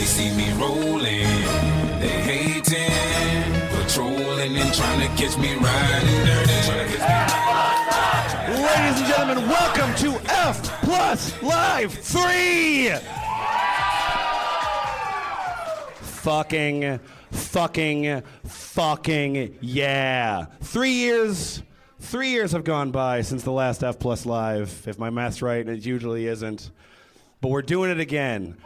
They see me rolling, they hating, patrolling and trying to catch me riding dirty. Ladies and gentlemen, welcome to F Plus Live 3! Fucking yeah. 3 years have gone by since the last F Plus Live. If my math's right, and it usually isn't. But we're doing it again.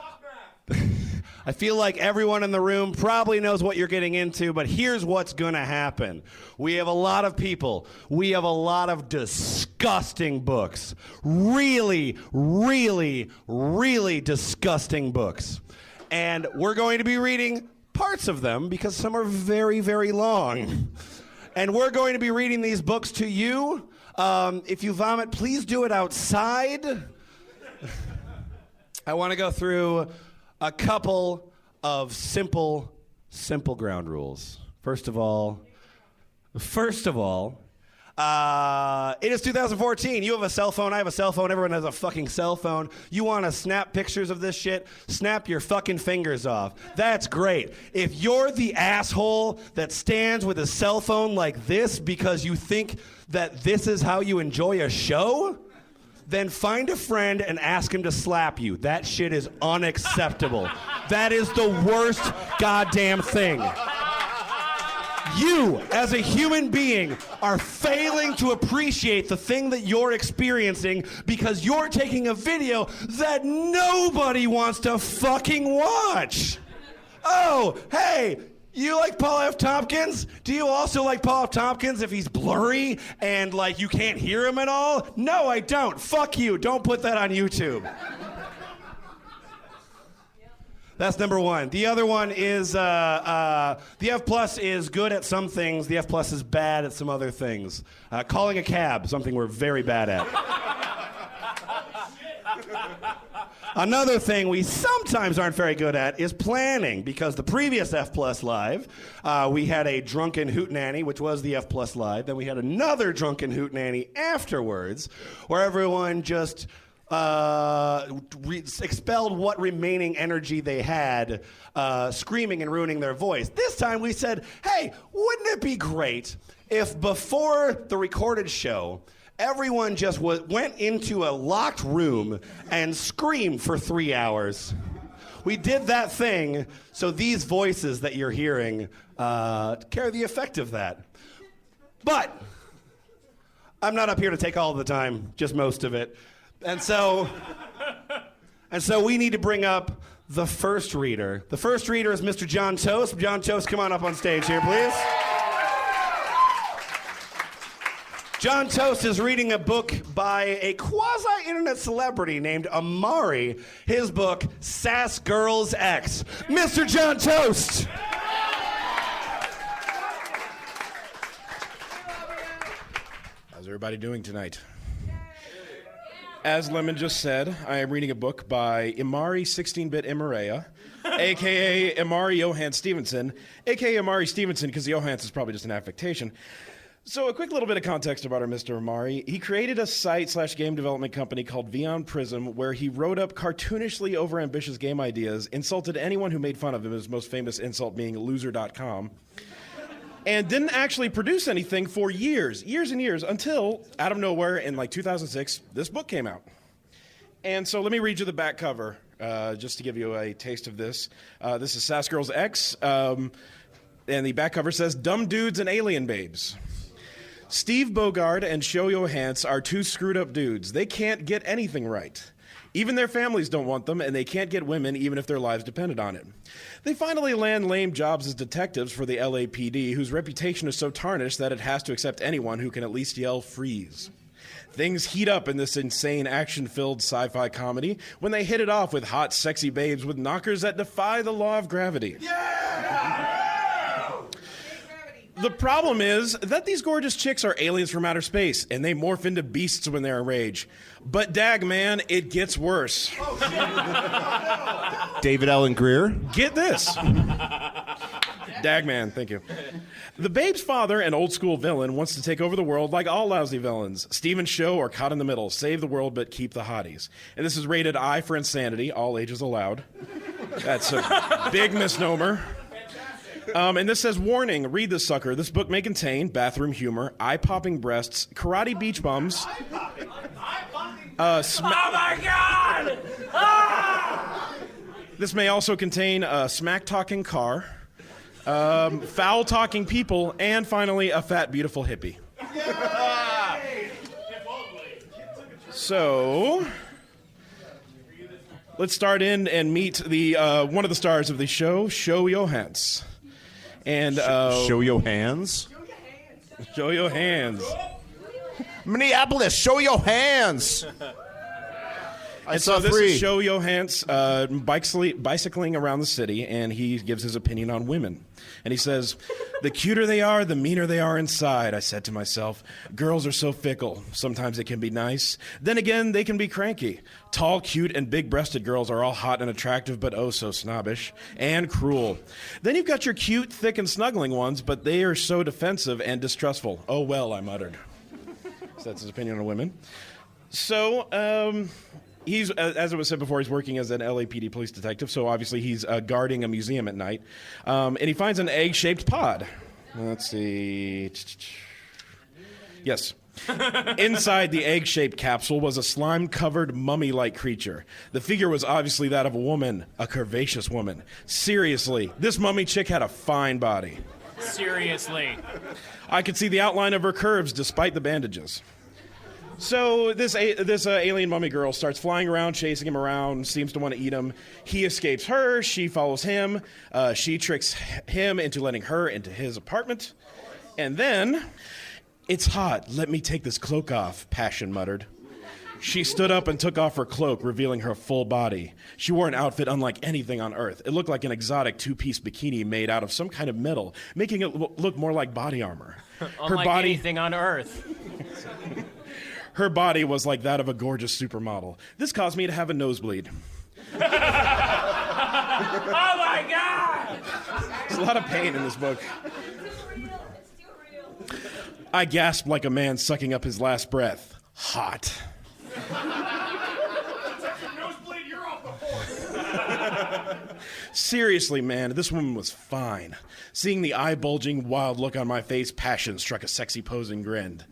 I feel like everyone in the room probably knows what you're getting into, but here's what's gonna happen. We have a lot of people. We have a lot of disgusting books. Really, really, really disgusting books. And we're going to be reading parts of them because some are very, very long. And we're going to be reading these books to you. If you vomit, please do it outside. I want to go through a couple of simple ground rules. First of all, it is 2014. You have a cell phone, I have a cell phone, everyone has a fucking cell phone. You want to snap pictures of this shit? Snap your fucking fingers off. That's great. If you're the asshole that stands with a cell phone like this because you think that this is how you enjoy a show, then find a friend and ask him to slap you. That shit is unacceptable. That is the worst goddamn thing. You, as a human being, are failing to appreciate the thing that you're experiencing because you're taking a video that nobody wants to fucking watch. Oh, hey, you like Paul F. Tompkins? Do you also like Paul F. Tompkins if he's blurry and, like, you can't hear him at all? No, I don't. Fuck you. Don't put that on YouTube. That's number one. The other one is the F plus is good at some things. The F plus is bad at some other things. Calling a cab, something we're very bad at. Another thing we sometimes aren't very good at is planning, because the previous F Plus Live, we had a drunken hootenanny, which was the F Plus Live. Then we had another drunken hootenanny afterwards, where everyone just expelled what remaining energy they had, screaming and ruining their voice. This time we said, hey, wouldn't it be great if before the recorded show, everyone just went into a locked room and screamed for 3 hours. We did that thing, so these voices that you're hearing carry the effect of that. But I'm not up here to take all of the time, just most of it. And so we need to bring up the first reader. The first reader is Mr. John Toast. John Toast, come on up on stage here, please. John Toast is reading a book by a quasi-internet celebrity named Imari. His book, Sass Girls X. Mr. John Toast! How's everybody doing tonight? As Lemon just said, I am reading a book by Imari 16-bit Imarea, a.k.a. Imari Johan Stevenson, a.k.a. Imari Stevenson, because the Johans is probably just an affectation. So a quick little bit of context about our Mr. Imari. He created a site/game development company called Vion Prism, where he wrote up cartoonishly overambitious game ideas, insulted anyone who made fun of him, his most famous insult being loser.com, and didn't actually produce anything for years and years, until, out of nowhere, in like 2006, this book came out. And so let me read you the back cover, just to give you a taste of this. This is Sass Girls X, and the back cover says, "Dumb Dudes and Alien Babes." Steve Bogard and Shoyo Hans are two screwed up dudes. They can't get anything right. Even their families don't want them, and they can't get women even if their lives depended on it. They finally land lame jobs as detectives for the LAPD, whose reputation is so tarnished that it has to accept anyone who can at least yell freeze. Things heat up in this insane action-filled sci-fi comedy when they hit it off with hot, sexy babes with knockers that defy the law of gravity. Yeah! The problem is that these gorgeous chicks are aliens from outer space, and they morph into beasts when they're enraged. But dag, man, it gets worse. David Allen Greer. Get this. Dag, man, thank you. The babe's father, an old-school villain, wants to take over the world like all lousy villains. Steve and Show are caught in the middle. Save the world, but keep the hotties. And this is rated I for insanity, all ages allowed. That's a big misnomer. And this says, warning, read this sucker. This book may contain bathroom humor, eye-popping breasts, karate beach bums. Oh my God! Ah! This may also contain a smack-talking car, foul-talking people, and finally, a fat, beautiful hippie. So, let's start in and meet the one of the stars of the show, Show Your Hands. And show your hands. Show your hands. Minneapolis, show your hands. And so this is Show Your Hands bicycling around the city, and he gives his opinion on women. And he says, the cuter they are, the meaner they are inside. I said to myself, girls are so fickle. Sometimes they can be nice. Then again, they can be cranky. Tall, cute, and big-breasted girls are all hot and attractive, but oh so snobbish and cruel. Then you've got your cute, thick, and snuggling ones, but they are so defensive and distrustful. Oh well, I muttered. So that's his opinion on women. So, he's, as it was said before, he's working as an LAPD police detective, so obviously he's guarding a museum at night. And he finds an egg-shaped pod. Let's see. Yes. Inside the egg-shaped capsule was a slime-covered mummy-like creature. The figure was obviously that of a woman, a curvaceous woman. Seriously, this mummy chick had a fine body. Seriously. I could see the outline of her curves despite the bandages. So this alien mummy girl starts flying around, chasing him around, seems to want to eat him. He escapes her. She follows him. She tricks him into letting her into his apartment. And then, it's hot. Let me take this cloak off, Passion muttered. She stood up and took off her cloak, revealing her full body. She wore an outfit unlike anything on Earth. It looked like an exotic two-piece bikini made out of some kind of metal, making it look more like body armor. Unlike anything on Earth. Her body was like that of a gorgeous supermodel. This caused me to have a nosebleed. Oh my God! There's a lot of pain in this book. I gasped like a man sucking up his last breath. Hot. Seriously, man, this woman was fine. Seeing the eye-bulging, wild look on my face, Passion struck a sexy posing grin.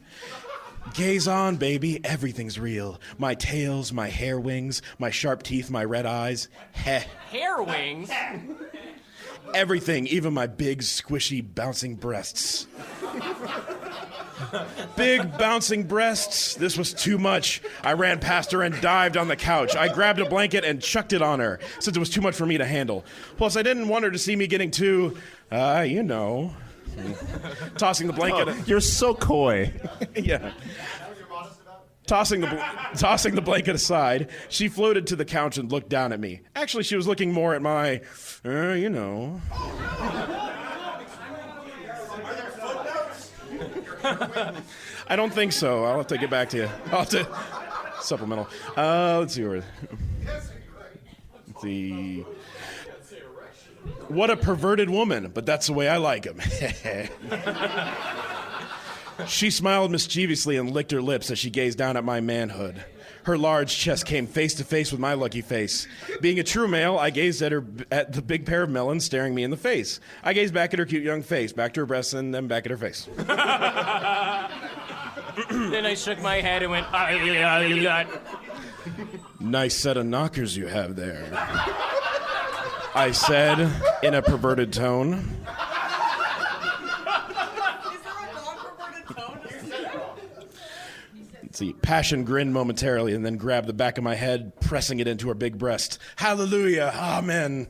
Gaze on, baby. Everything's real. My tails, my hair wings, my sharp teeth, my red eyes. Heh. Hair wings? Everything, even my big, squishy, bouncing breasts. Big, bouncing breasts. This was too much. I ran past her and dived on the couch. I grabbed a blanket and chucked it on her, since it was too much for me to handle. Plus, I didn't want her to see me getting too, you know... Tossing the blanket. Oh, you're so coy. Yeah. Tossing the blanket aside, she floated to the couch and looked down at me. Actually, she was looking more at my, you know. I don't think so. I'll have to get back to you. I'll have to supplemental. Let's see where. Let's see. What a perverted woman, but that's the way I like him. She smiled mischievously and licked her lips as she gazed down at my manhood. Her large chest came face to face with my lucky face. Being a true male, I gazed at the big pair of melons staring me in the face. I gazed back at her cute young face, back to her breasts, and then back at her face. Then I shook my head and went, Nice set of knockers you have there, I said in a perverted tone. Is there a non-perverted tone? Let's see. Passion grinned momentarily and then grabbed the back of my head, pressing it into her big breast. Hallelujah. Amen.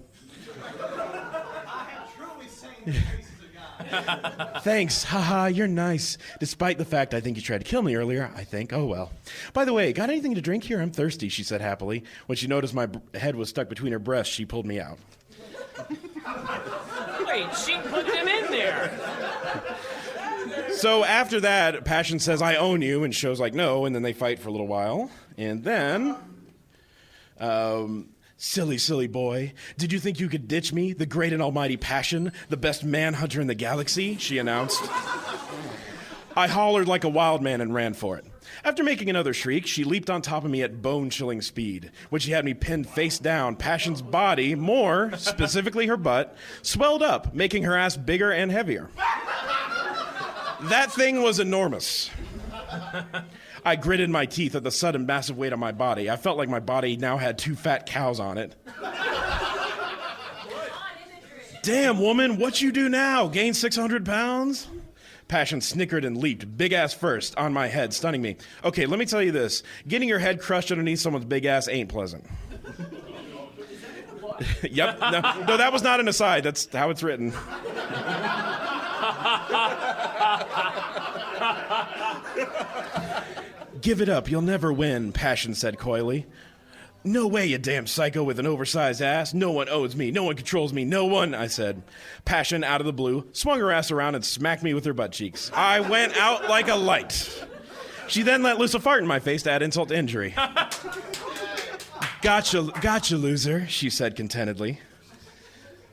I am truly saying the graces of God. Thanks. Haha, you're nice. Despite the fact I think you tried to kill me earlier, I think, oh well. By the way, got anything to drink here? I'm thirsty, she said happily. When she noticed my head was stuck between her breasts, she pulled me out. wait, she put them in there. So after that, Passion says, I own you, and shows like no, and then they fight for a little while. And then, silly boy, did you think you could ditch me, the great and almighty Passion, the best manhunter in the galaxy, she announced. I hollered like a wild man and ran for it. After making another shriek, she leaped on top of me at bone-chilling speed. When she had me pinned face down, Passion's body, more specifically her butt, swelled up, making her ass bigger and heavier. That thing was enormous. I gritted my teeth at the sudden massive weight on my body. I felt like my body now had 2 fat cows on it. Damn, woman, what you do now? Gain 600 pounds? Passion snickered and leaped, big ass first, on my head, stunning me. Okay, let me tell you this. Getting your head crushed underneath someone's big ass ain't pleasant. Yep. No, that was not an aside. That's how it's written. Give it up. You'll never win, Passion said coyly. No way, you damn psycho with an oversized ass. No one owes me. No one controls me. No one, I said. Passion, out of the blue, swung her ass around and smacked me with her butt cheeks. I went out like a light. She then let loose a fart in my face to add insult to injury. Gotcha, loser, she said contentedly.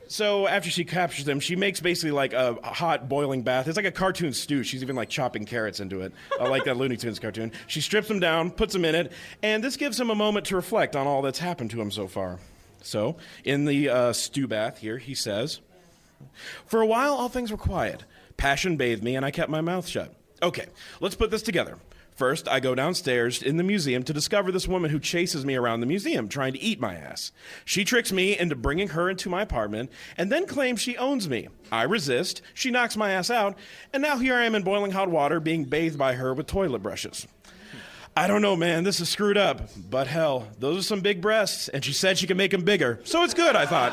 So after she captures them, she makes basically like a hot boiling bath. It's like a cartoon stew. She's even like chopping carrots into it, like that Looney Tunes cartoon. She strips him down, puts him in it, and this gives him a moment to reflect on all that's happened to him so far. So in the stew bath here, he says, "For a while, all things were quiet. Passion bathed me, and I kept my mouth shut. Okay, let's put this together. First, I go downstairs in the museum to discover this woman who chases me around the museum, trying to eat my ass. She tricks me into bringing her into my apartment and then claims she owns me. I resist, she knocks my ass out, and now here I am in boiling hot water being bathed by her with toilet brushes. I don't know, man, this is screwed up, but hell, those are some big breasts, and she said she could make them bigger, so it's good, I thought."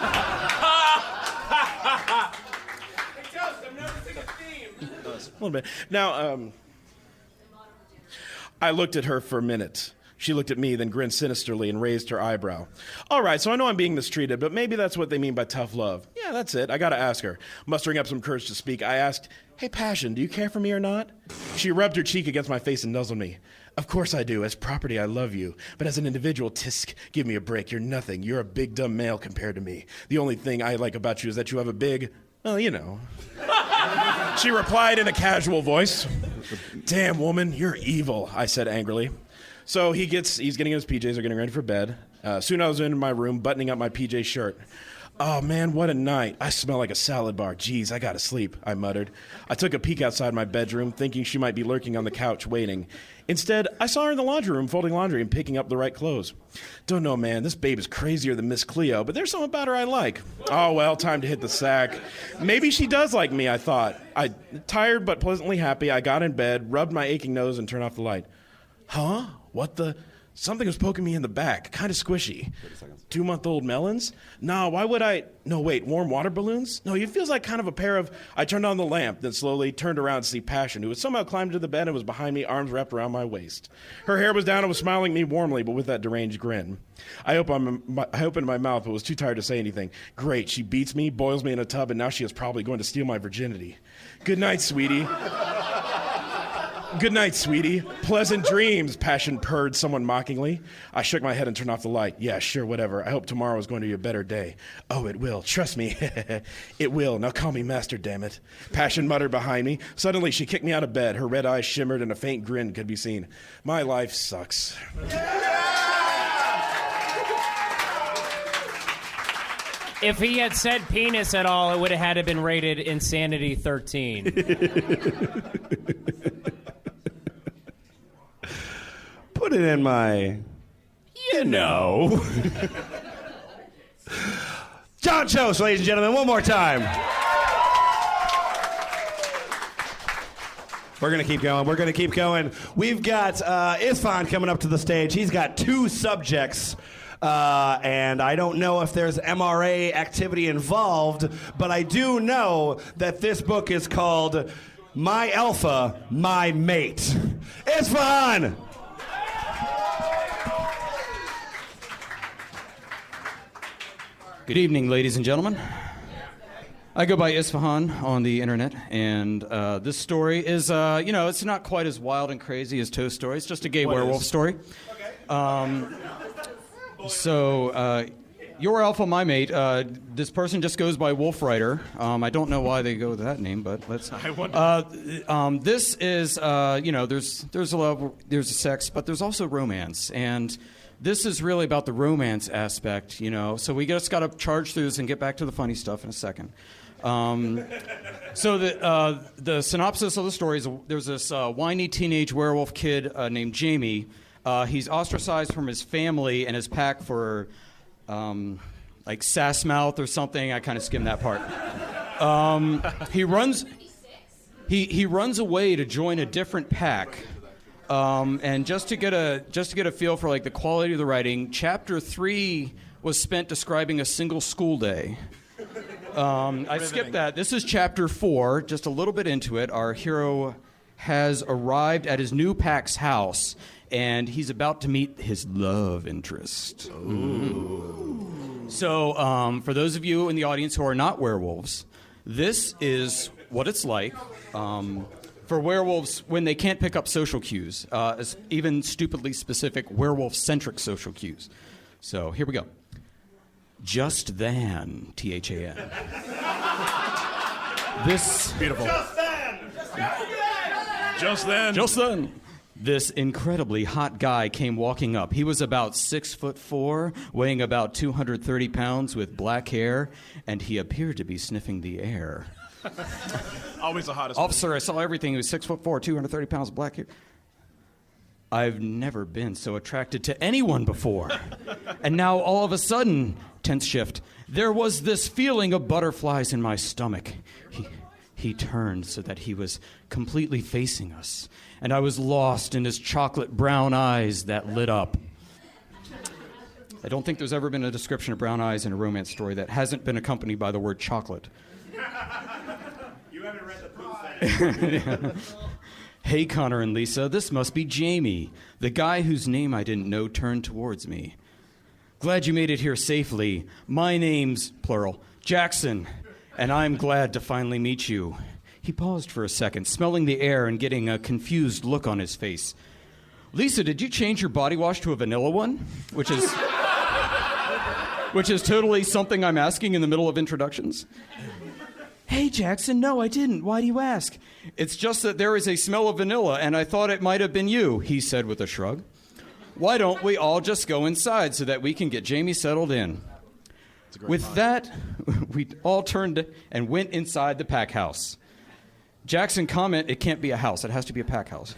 A little bit. Now, I looked at her for a minute. She looked at me, then grinned sinisterly and raised her eyebrow. All right, so I know I'm being mistreated, but maybe that's what they mean by tough love. Yeah, that's it. I gotta ask her. Mustering up some courage to speak, I asked, "Hey, Passion, do you care for me or not?" She rubbed her cheek against my face and nuzzled me. "Of course I do. As property, I love you. But as an individual, tisk, give me a break. You're nothing. You're a big, dumb male compared to me. The only thing I like about you is that you have a big, well, you know." She replied in a casual voice. "Damn, woman, you're evil," I said angrily. So he's getting his PJs, are getting ready for bed. Soon I was in my room, buttoning up my PJ shirt. "Oh, man, what a night. I smell like a salad bar. Jeez, I gotta sleep," I muttered. I took a peek outside my bedroom, thinking she might be lurking on the couch waiting. Instead, I saw her in the laundry room folding laundry and picking up the right clothes. Don't know, man, this babe is crazier than Miss Cleo, but there's something about her I like. Oh, well, time to hit the sack. Maybe she does like me, I thought. Tired but pleasantly happy, I got in bed, rubbed my aching nose, and turned off the light. Huh? What the? Something was poking me in the back, kind of squishy. 2-month-old melons? No, why would I? No, wait, warm water balloons? No, it feels like kind of a pair of... I turned on the lamp, then slowly turned around to see Passion, who had somehow climbed into the bed and was behind me, arms wrapped around my waist. Her hair was down and was smiling at me warmly, but with that deranged grin. I opened my mouth, but was too tired to say anything. Great, she beats me, boils me in a tub, and now she is probably going to steal my virginity. Good night, sweetie. Good night, sweetie. Pleasant dreams, Passion purred someone mockingly. I shook my head and turned off the light. Yeah, sure, whatever. I hope tomorrow is going to be a better day. Oh, it will. Trust me. It will. Now call me master, damn it. Passion muttered behind me. Suddenly, she kicked me out of bed. Her red eyes shimmered and a faint grin could be seen. My life sucks. If he had said penis at all, it would have had to been rated Insanity 13. Put it in my... You know. John Chose, ladies and gentlemen, one more time. We're going to keep going. We're going to keep going. We've got Isfahan coming up to the stage. He's got 2 subjects. And I don't know if there's MRA activity involved, but I do know that this book is called My Alpha, My Mate. Isfahan! Good evening, ladies and gentlemen. I go by Isfahan on the internet, and this story is, it's not quite as wild and crazy as Toe's story. It's just a gay werewolf story. Okay. Your alpha, my mate. This person just goes by WolfWriter. I don't know why they go with that name, but let's. I wonder. This is, there's a love, there's a sex, but there's also romance, and this is really about the romance aspect, So we just got to charge through this and get back to the funny stuff in a second. So the synopsis of the story is there's this whiny teenage werewolf kid named Jamie. He's ostracized from his family and his pack for like Sass mouth or something. I kind of skimmed that part. He runs away to join a different pack. And just to get a feel for like the quality of the writing, chapter 3 was spent describing a single school day. I skipped that. This is chapter 4, just a little bit into it. Our hero has arrived at his new pack's house, and he's about to meet his love interest. Ooh. So, for those of you in the audience who are not werewolves, this is what it's like for werewolves when they can't pick up social cues, even stupidly specific werewolf-centric social cues. So, here we go. Just then, THAN. This Beautiful. Just then, this incredibly hot guy came walking up. He was about 6'4", weighing about 230 pounds, with black hair, and he appeared to be sniffing the air. Always the hottest. Officer, I saw everything. He was 6'4", 230 pounds, black hair. I've never been so attracted to anyone before. And now, all of a sudden, tense shift, there was this feeling of butterflies in my stomach. He turned so that he was completely facing us, and I was lost in his chocolate brown eyes that lit up. I don't think there's ever been a description of brown eyes in a romance story that hasn't been accompanied by the word chocolate. You haven't read the poop thing. Hey, Connor and Lisa, this must be Jamie, the guy whose name I didn't know turned towards me. Glad you made it here safely. My name's, plural, Jackson, and I'm glad to finally meet you. He paused for a second, smelling the air and getting a confused look on his face. Lisa, did you change your body wash to a vanilla one? Which is totally something I'm asking in the middle of introductions. Hey, Jackson, no, I didn't. Why do you ask? It's just that there is a smell of vanilla, and I thought it might have been you, he said with a shrug. Why don't we all just go inside so that we can get Jamie settled in? With that, we all turned and went inside the pack house. Jackson commented, it can't be a house, it has to be a pack house.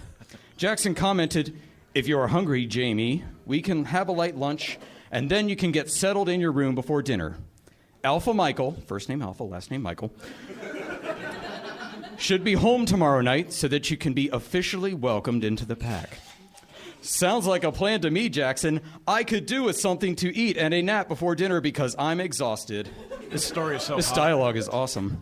Jackson commented, if you're hungry, Jamie, we can have a light lunch, and then you can get settled in your room before dinner. Alpha Michael, first name Alpha, last name Michael, should be home tomorrow night so that you can be officially welcomed into the pack. Sounds like a plan to me, Jackson. I could do with something to eat and a nap before dinner because I'm exhausted. This story is so This hot. dialogue is awesome.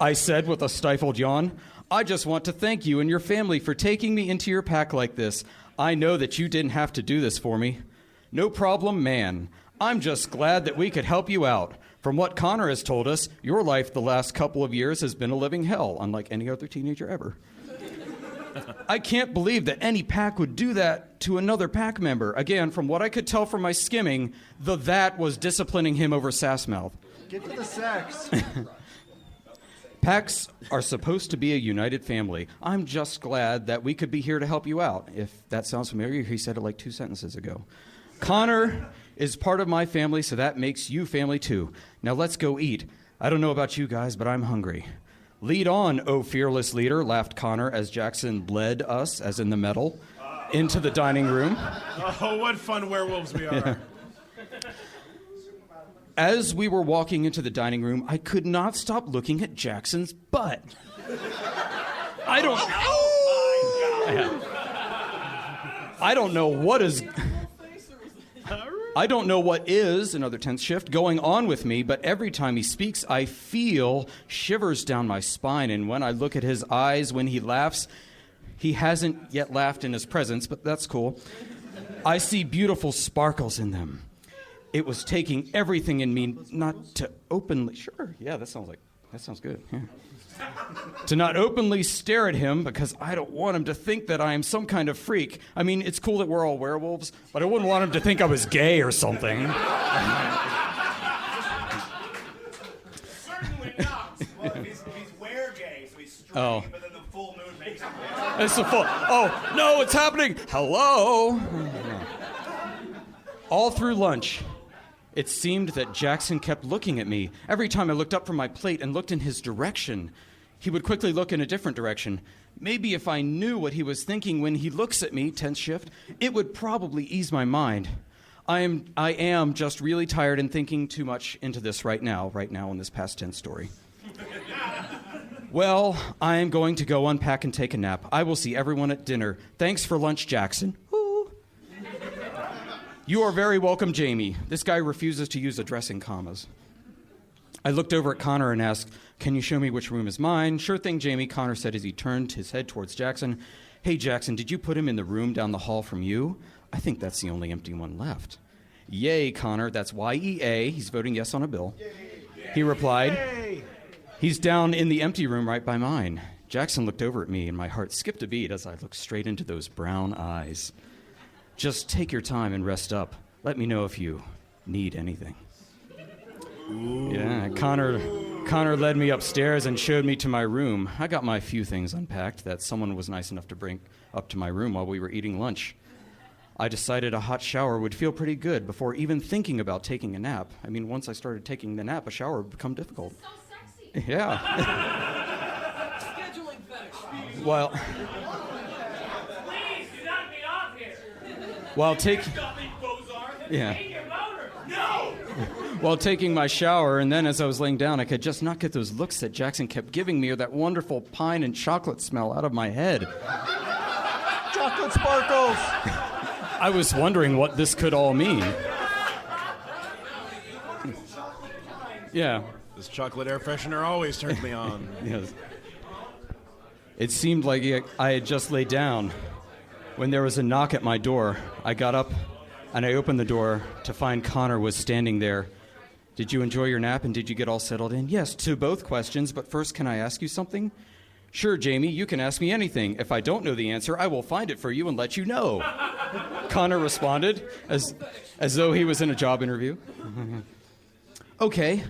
I said with a stifled yawn, I just want to thank you and your family for taking me into your pack like this. I know that you didn't have to do this for me. No problem, man. I'm just glad that we could help you out. From what Connor has told us, your life the last couple of years has been a living hell, unlike any other teenager ever. I can't believe that any pack would do that to another pack member. Again, from what I could tell from my skimming, that was disciplining him over Sassmouth. Get to the sex. Packs are supposed to be a united family. I'm just glad that we could be here to help you out. If that sounds familiar, he said it like 2 sentences ago. Connor is part of my family, so that makes you family too. Now let's go eat. I don't know about you guys, but I'm hungry. Lead on, oh fearless leader, laughed Connor as Jackson led us, as in the metal, into the dining room. Oh, what fun werewolves we are. As we were walking into the dining room, I could not stop looking at Jackson's butt. I don't know what is, another tense shift, going on with me, but every time he speaks, I feel shivers down my spine, and when I look at his eyes when he laughs, he hasn't yet laughed in his presence, but that's cool. I see beautiful sparkles in them. It was taking everything in me not to openly... Sure, yeah, that sounds like... that sounds good. Yeah. To not openly stare at him because I don't want him to think that I am some kind of freak. I mean, it's cool that we're all werewolves, but I wouldn't want him to think I was gay or something. Certainly not. Well, if he's were-gay, so he's straight, Oh. but then the full moon makes him gay. It's the full. Oh, no, it's happening. Hello. All through lunch, it seemed that Jackson kept looking at me. Every time I looked up from my plate and looked in his direction, he would quickly look in a different direction. Maybe if I knew what he was thinking when he looks at me, tense shift, it would probably ease my mind. I am just really tired and thinking too much into this right now in this past tense story. Well, I am going to go unpack and take a nap. I will see everyone at dinner. Thanks for lunch, Jackson. Woo. You are very welcome, Jamie. This guy refuses to use addressing commas. I looked over at Connor and asked, can you show me which room is mine? Sure thing, Jamie, Connor said as he turned his head towards Jackson. Hey, Jackson, did you put him in the room down the hall from you? I think that's the only empty one left. Yay, Connor, that's Y-E-A. He's voting yes on a bill. He replied, he's down in the empty room right by mine. Jackson looked over at me and my heart skipped a beat as I looked straight into those brown eyes. Just take your time and rest up. Let me know if you need anything. Ooh. Yeah, Connor led me upstairs and showed me to my room. I got my few things unpacked that someone was nice enough to bring up to my room while we were eating lunch. I decided a hot shower would feel pretty good before even thinking about taking a nap. I mean, once I started taking the nap, a shower would become difficult. So sexy. Yeah. Scheduling fetish. While Please do not be off here. Yeah. Take your motor. No! While taking my shower, and then as I was laying down, I could just not get those looks that Jackson kept giving me or that wonderful pine and chocolate smell out of my head. Chocolate sparkles. I was wondering what this could all mean. Yeah. This chocolate air freshener always turns me on. Yes. It seemed like I had just laid down when there was a knock at my door. I got up and I opened the door to find Connor was standing there. Did you enjoy your nap and did you get all settled in? Yes, to both questions, but first, can I ask you something? Sure, Jamie, you can ask me anything. If I don't know the answer, I will find it for you and let you know. Connor responded as though he was in a job interview. Okay,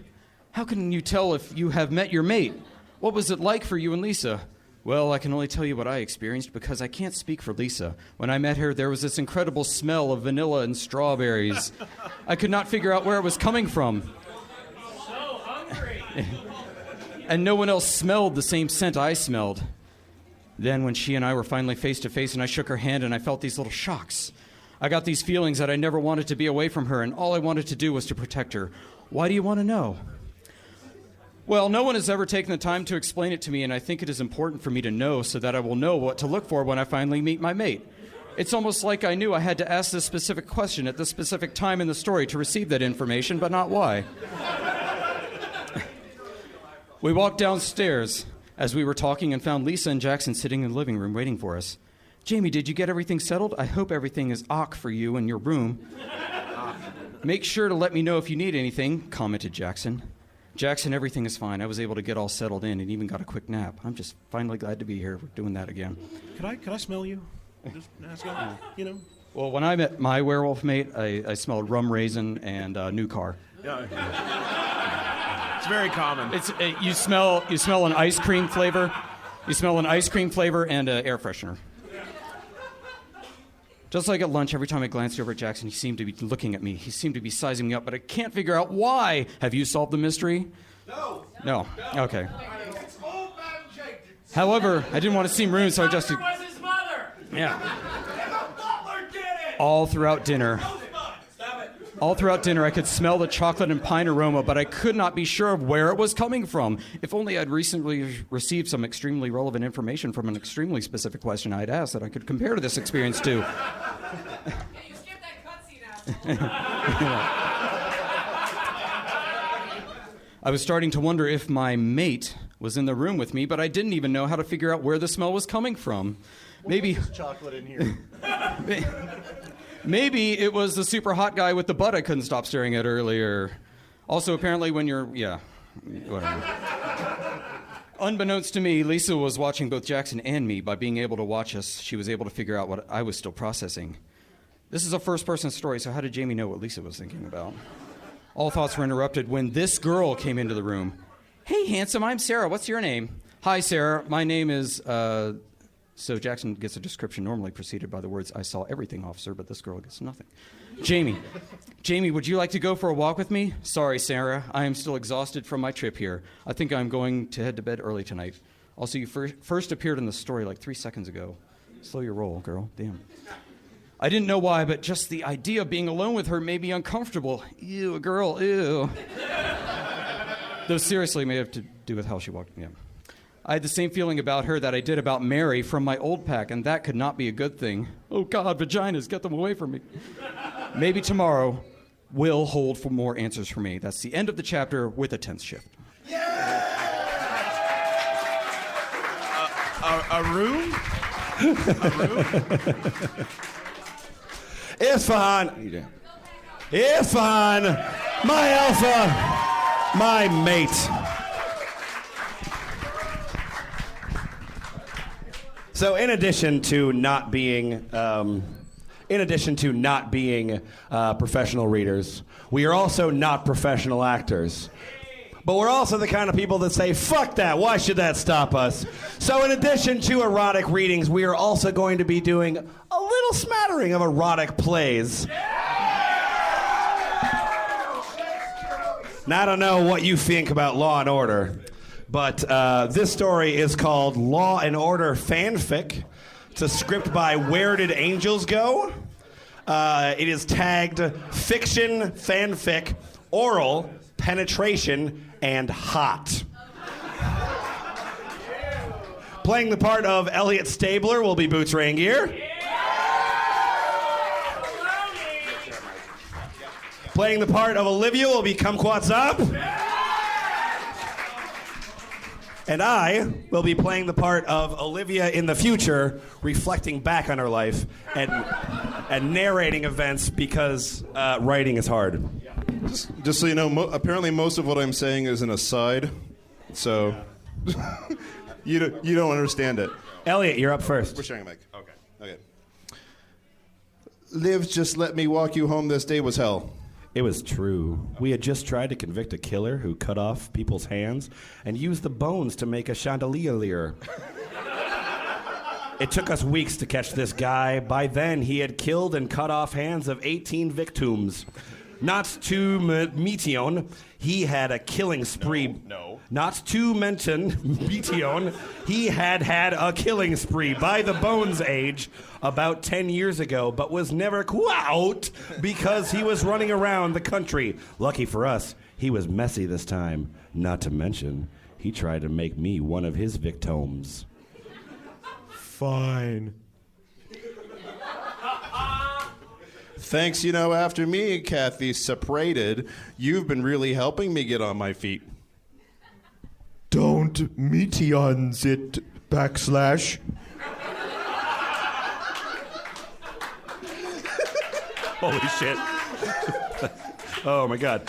how can you tell if you have met your mate? What was it like for you and Lisa? Well, I can only tell you what I experienced because I can't speak for Lisa. When I met her, there was this incredible smell of vanilla and strawberries. I could not figure out where it was coming from. So hungry. And no one else smelled the same scent I smelled. Then when she and I were finally face to face and I shook her hand and I felt these little shocks. I got these feelings that I never wanted to be away from her and all I wanted to do was to protect her. Why do you want to know? Well, no one has ever taken the time to explain it to me and I think it is important for me to know so that I will know what to look for when I finally meet my mate. It's almost like I knew I had to ask this specific question at this specific time in the story to receive that information, but not why. We walked downstairs as we were talking and found Lisa and Jackson sitting in the living room waiting for us. Jamie, did you get everything settled? I hope everything is ok for you in your room. Make sure to let me know if you need anything, commented Jackson. Jackson, everything is fine. I was able to get all settled in and even got a quick nap. I'm just finally glad to be here. We're doing that again. Could I smell you? Just ask him, you know? Well, when I met my werewolf mate, I smelled rum raisin and a new car. Yeah. It's very common. You smell an ice cream flavor. You smell an ice cream flavor and an air freshener. Just like at lunch, every time I glanced over at Jackson, he seemed to be looking at me. He seemed to be sizing me up, but I can't figure out why. Have you solved the mystery? No. Okay. It's old man Jake. However, I didn't want to seem rude, so I just... Where was his mother? Yeah. And the butler did it! All throughout dinner, I could smell the chocolate and pine aroma, but I could not be sure of where it was coming from. If only I'd recently received some extremely relevant information from an extremely specific question I'd asked that I could compare to this experience to. Hey, you skipped that cutscene out. I was starting to wonder if my mate was in the room with me, but I didn't even know how to figure out where the smell was coming from. Maybe Chocolate in here. Maybe it was the super hot guy with the butt I couldn't stop staring at earlier. Also, apparently when you're... Yeah, whatever. Unbeknownst to me, Lisa was watching both Jackson and me. By being able to watch us, she was able to figure out what I was still processing. This is a first-person story, so how did Jamie know what Lisa was thinking about? All thoughts were interrupted when this girl came into the room. Hey, handsome, I'm Sarah. What's your name? Hi, Sarah. My name is... So Jackson gets a description normally preceded by the words, I saw everything, officer, but this girl gets nothing. Jamie. Jamie, would you like to go for a walk with me? Sorry, Sarah. I am still exhausted from my trip here. I think I'm going to head to bed early tonight. Also, you first appeared in the story like 3 seconds ago. Slow your roll, girl. Damn. I didn't know why, but just the idea of being alone with her made me uncomfortable. Ew, girl, ew. Though seriously, it may have to do with how she walked. Yeah. I had the same feeling about her that I did about Mary from my old pack, and that could not be a good thing. Oh, God, vaginas, get them away from me. Maybe tomorrow will hold for more answers for me. That's the end of the chapter with a tense shift. A room? Isfahan. Isfahan, my alpha, my mate. So, in addition to not being professional readers, we are also not professional actors. But we're also the kind of people that say, fuck that, why should that stop us? So in addition to erotic readings, we are also going to be doing a little smattering of erotic plays. Now, I don't know what you think about Law and Order, but this story is called Law and Order Fanfic. It's a script by Where Did Angels Go? It is tagged fiction, fanfic, oral, penetration, and hot. Playing the part of Elliot Stabler will be Boots Raingear. Playing the part of Olivia will be Kumquatxop. And I will be playing the part of Olivia in the future, reflecting back on her life and narrating events because writing is hard. Just so you know, apparently most of what I'm saying is an aside, so you don't understand it. Elliot, you're up first. We're sharing a mic. Okay. Liv just let me walk you home this day was hell. It was true. We had just tried to convict a killer who cut off people's hands and used the bones to make a chandelier. It took us weeks to catch this guy. By then, he had killed and cut off hands of 18 victims. Not to mention, he had a killing spree. No. Not to mention, he had a killing spree by the Bones age about 10 years ago, but was never out because he was running around the country. Lucky for us, he was messy this time. Not to mention, he tried to make me one of his victims. Fine. Thanks, after me and Kathy separated, you've been really helping me get on my feet. Don't metions it, / Holy shit. Oh, my God.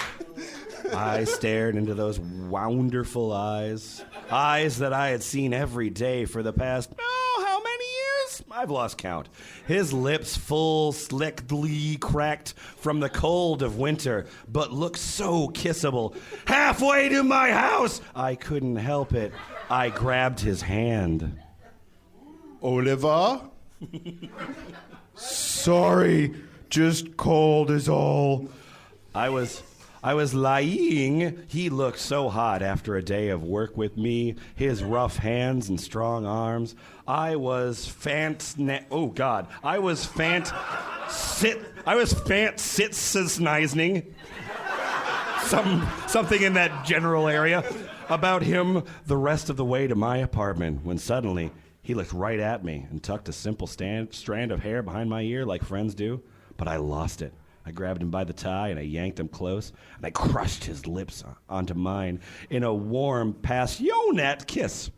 I stared into those wonderful eyes. Eyes that I had seen every day for the past, how many years? I've lost count. His lips full, slickly cracked from the cold of winter, but looked so kissable. Halfway to my house! I couldn't help it. I grabbed his hand. Oliver? Sorry, just cold is all. I was lying. He looked so hot after a day of work with me. His rough hands and strong arms. I was fantasizing. Something in that general area about him the rest of the way to my apartment when suddenly he looked right at me and tucked a simple strand of hair behind my ear like friends do, but I lost it. I grabbed him by the tie and I yanked him close and I crushed his lips onto mine in a warm, passionate kiss.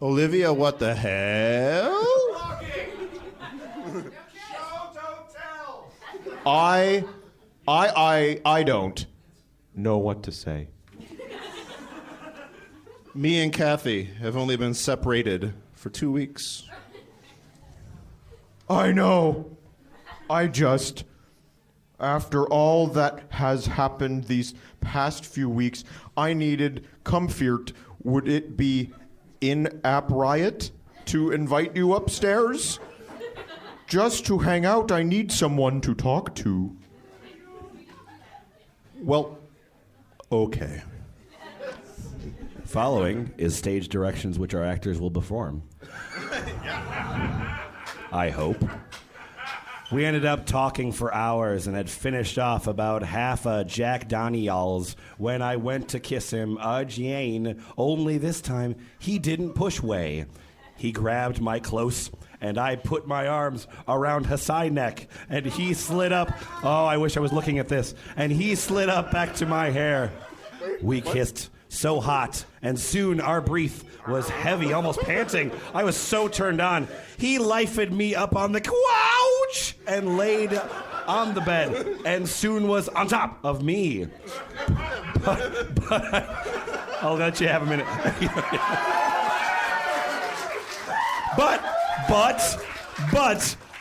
Olivia, what the hell? I don't know what to say. Me and Kathy have only been separated for 2 weeks. I know. After all that has happened these past few weeks, I needed comfort. Would it be in-app riot to invite you upstairs? Just to hang out, I need someone to talk to. Well, okay. Following is stage directions which our actors will perform. I hope. We ended up talking for hours and had finished off about half a Jack Daniels when I went to kiss him again, only this time he didn't push way. He grabbed my close and I put my arms around his side neck and he slid up. Oh, I wish I was looking at this. And he slid up back to my hair. We kissed so hot, and soon our breath was heavy, almost panting. I was so turned on. He lifted me up on the couch and laid on the bed, and soon was on top of me. But I'll let you have a minute. But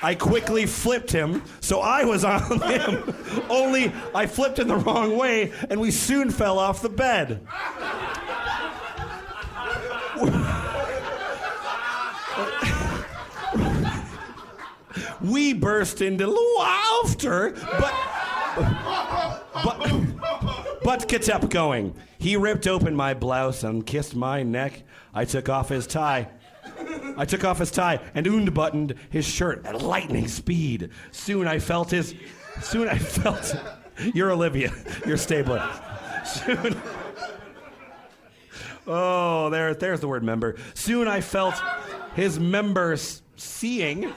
I quickly flipped him, so I was on him. Only I flipped in the wrong way, and we soon fell off the bed. We burst into laughter, but kept going. He ripped open my blouse and kissed my neck. I took off his tie and unbuttoned his shirt at lightning speed. Soon I felt you're Olivia, you're Stabler. Soon, oh, there's the word member. Soon I felt his members seeing.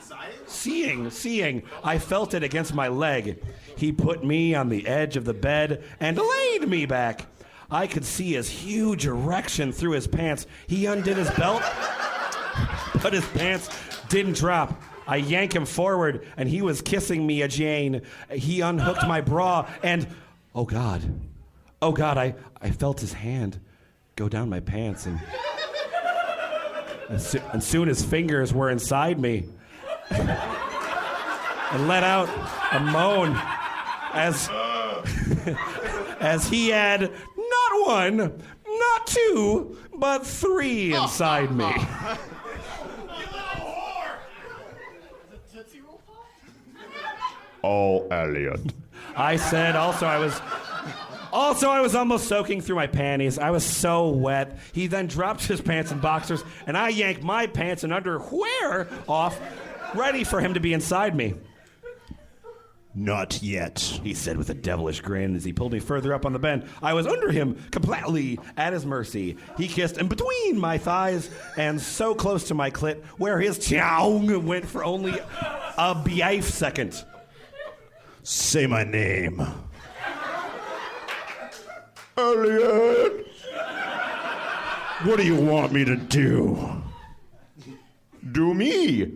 I felt it against my leg. He put me on the edge of the bed and laid me back. I could see his huge erection through his pants. He undid his belt, but his pants didn't drop. I yank him forward, and he was kissing me again. He unhooked my bra, and oh God, I felt his hand go down my pants, and soon his fingers were inside me. And let out a moan as he had not one, not two, but three inside me. Oh, Elliot. I said also I was almost soaking through my panties. I was so wet. He then dropped his pants and boxers, and I yanked my pants and underwear off, ready for him to be inside me. Not yet, he said with a devilish grin as he pulled me further up on the bed. I was under him, completely at his mercy. He kissed in between my thighs and so close to my clit, where his chow went for only a brief second. Say my name. Elliot! What do you want me to do? Do me.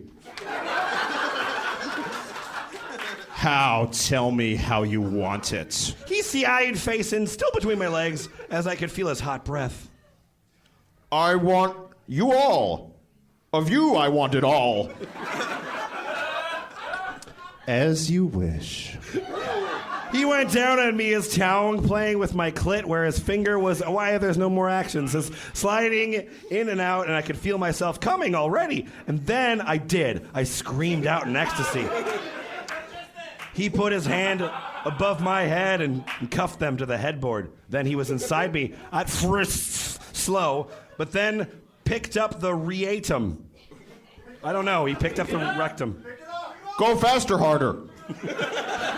How? Tell me how you want it. He sea-eyed facing still between my legs as I could feel his hot breath. I want you all. Of you, I want it all. As you wish. He went down on me, his tongue playing with my clit, where his finger was, why there's no more action, says sliding in and out, and I could feel myself coming already. And then I did. I screamed out in ecstasy. He put his hand above my head and cuffed them to the headboard. Then he was inside me at first slow, but then picked up the reatum. I don't know. He picked up the rectum. Go faster, harder.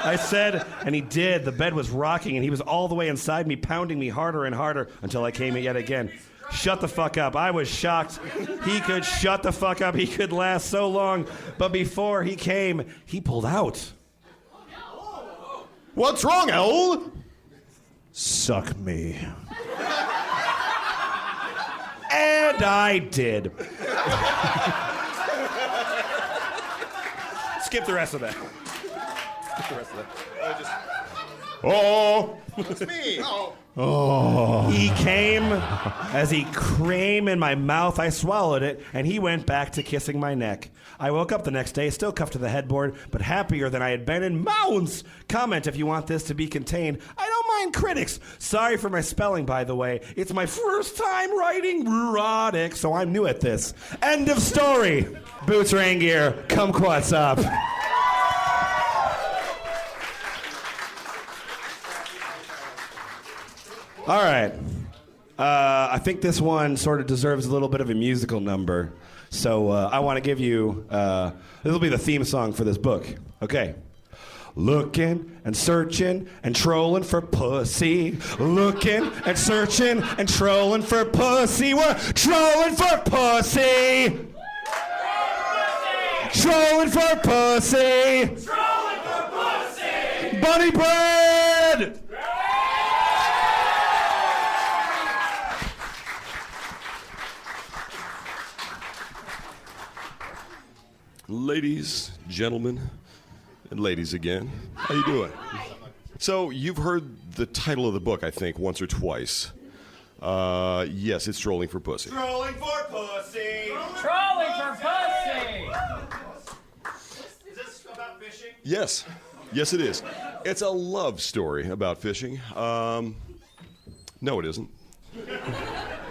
I said, and he did. The bed was rocking, and he was all the way inside me, pounding me harder and harder until I came yet again. Shut the fuck up. I was shocked. He could shut the fuck up. He could last so long. But before he came, he pulled out. What's wrong, El? Suck me. And I did. Skip the rest of that. Oh. It's me. Oh. Oh. He came. As he came in my mouth, I swallowed it, and he went back to kissing my neck. I woke up the next day, still cuffed to the headboard, but happier than I had been in mounds. Comment if you want this to be contained. I don't mind critics. Sorry for my spelling, by the way. It's my first time writing erotic, so I'm new at this. End of story. Boots Raingear, Kumquatxop. All right. I think this one sort of deserves a little bit of a musical number. So I want to give you, this will be the theme song for this book. Okay. Looking and searching and trolling for pussy. Looking and searching and trolling for pussy. We're trolling for pussy. Trolling for pussy. Trolling for pussy. Bunnybread. Ladies, gentlemen, and ladies again, how you doing? So you've heard the title of the book, I think, once or twice. Yes, it's Trolling for Pussy. Trolling for pussy. Trolling for pussy. Is this about fishing? Yes, yes it is. It's a love story about fishing. No, it isn't.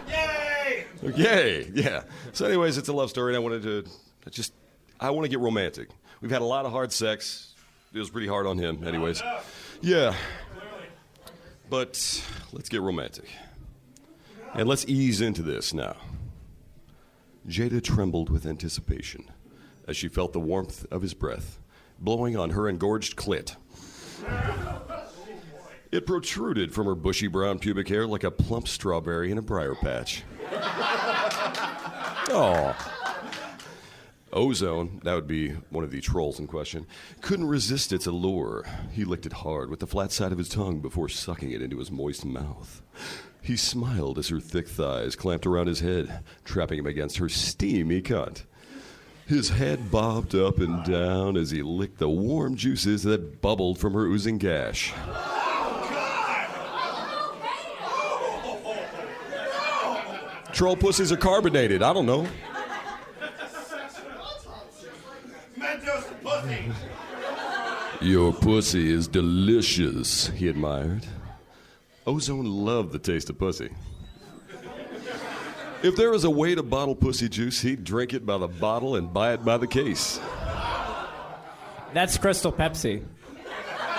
Yay! Yay, yeah. So anyways, it's a love story, and I wanted to I want to get romantic. We've had a lot of hard sex. It was pretty hard on him, anyways. Yeah. But let's get romantic. And let's ease into this now. Jada trembled with anticipation as she felt the warmth of his breath blowing on her engorged clit. It protruded from her bushy brown pubic hair like a plump strawberry in a briar patch. Oh. Ozone, that would be one of the trolls in question, couldn't resist its allure. He licked it hard with the flat side of his tongue before sucking it into his moist mouth. He smiled as her thick thighs clamped around his head, trapping him against her steamy cunt. His head bobbed up and down as he licked the warm juices that bubbled from her oozing gash. Troll pussies are carbonated, I don't know. Your pussy is delicious, he admired. Ozone loved the taste of pussy. If there was a way to bottle pussy juice, he'd drink it by the bottle and buy it by the case. That's Crystal Pepsi.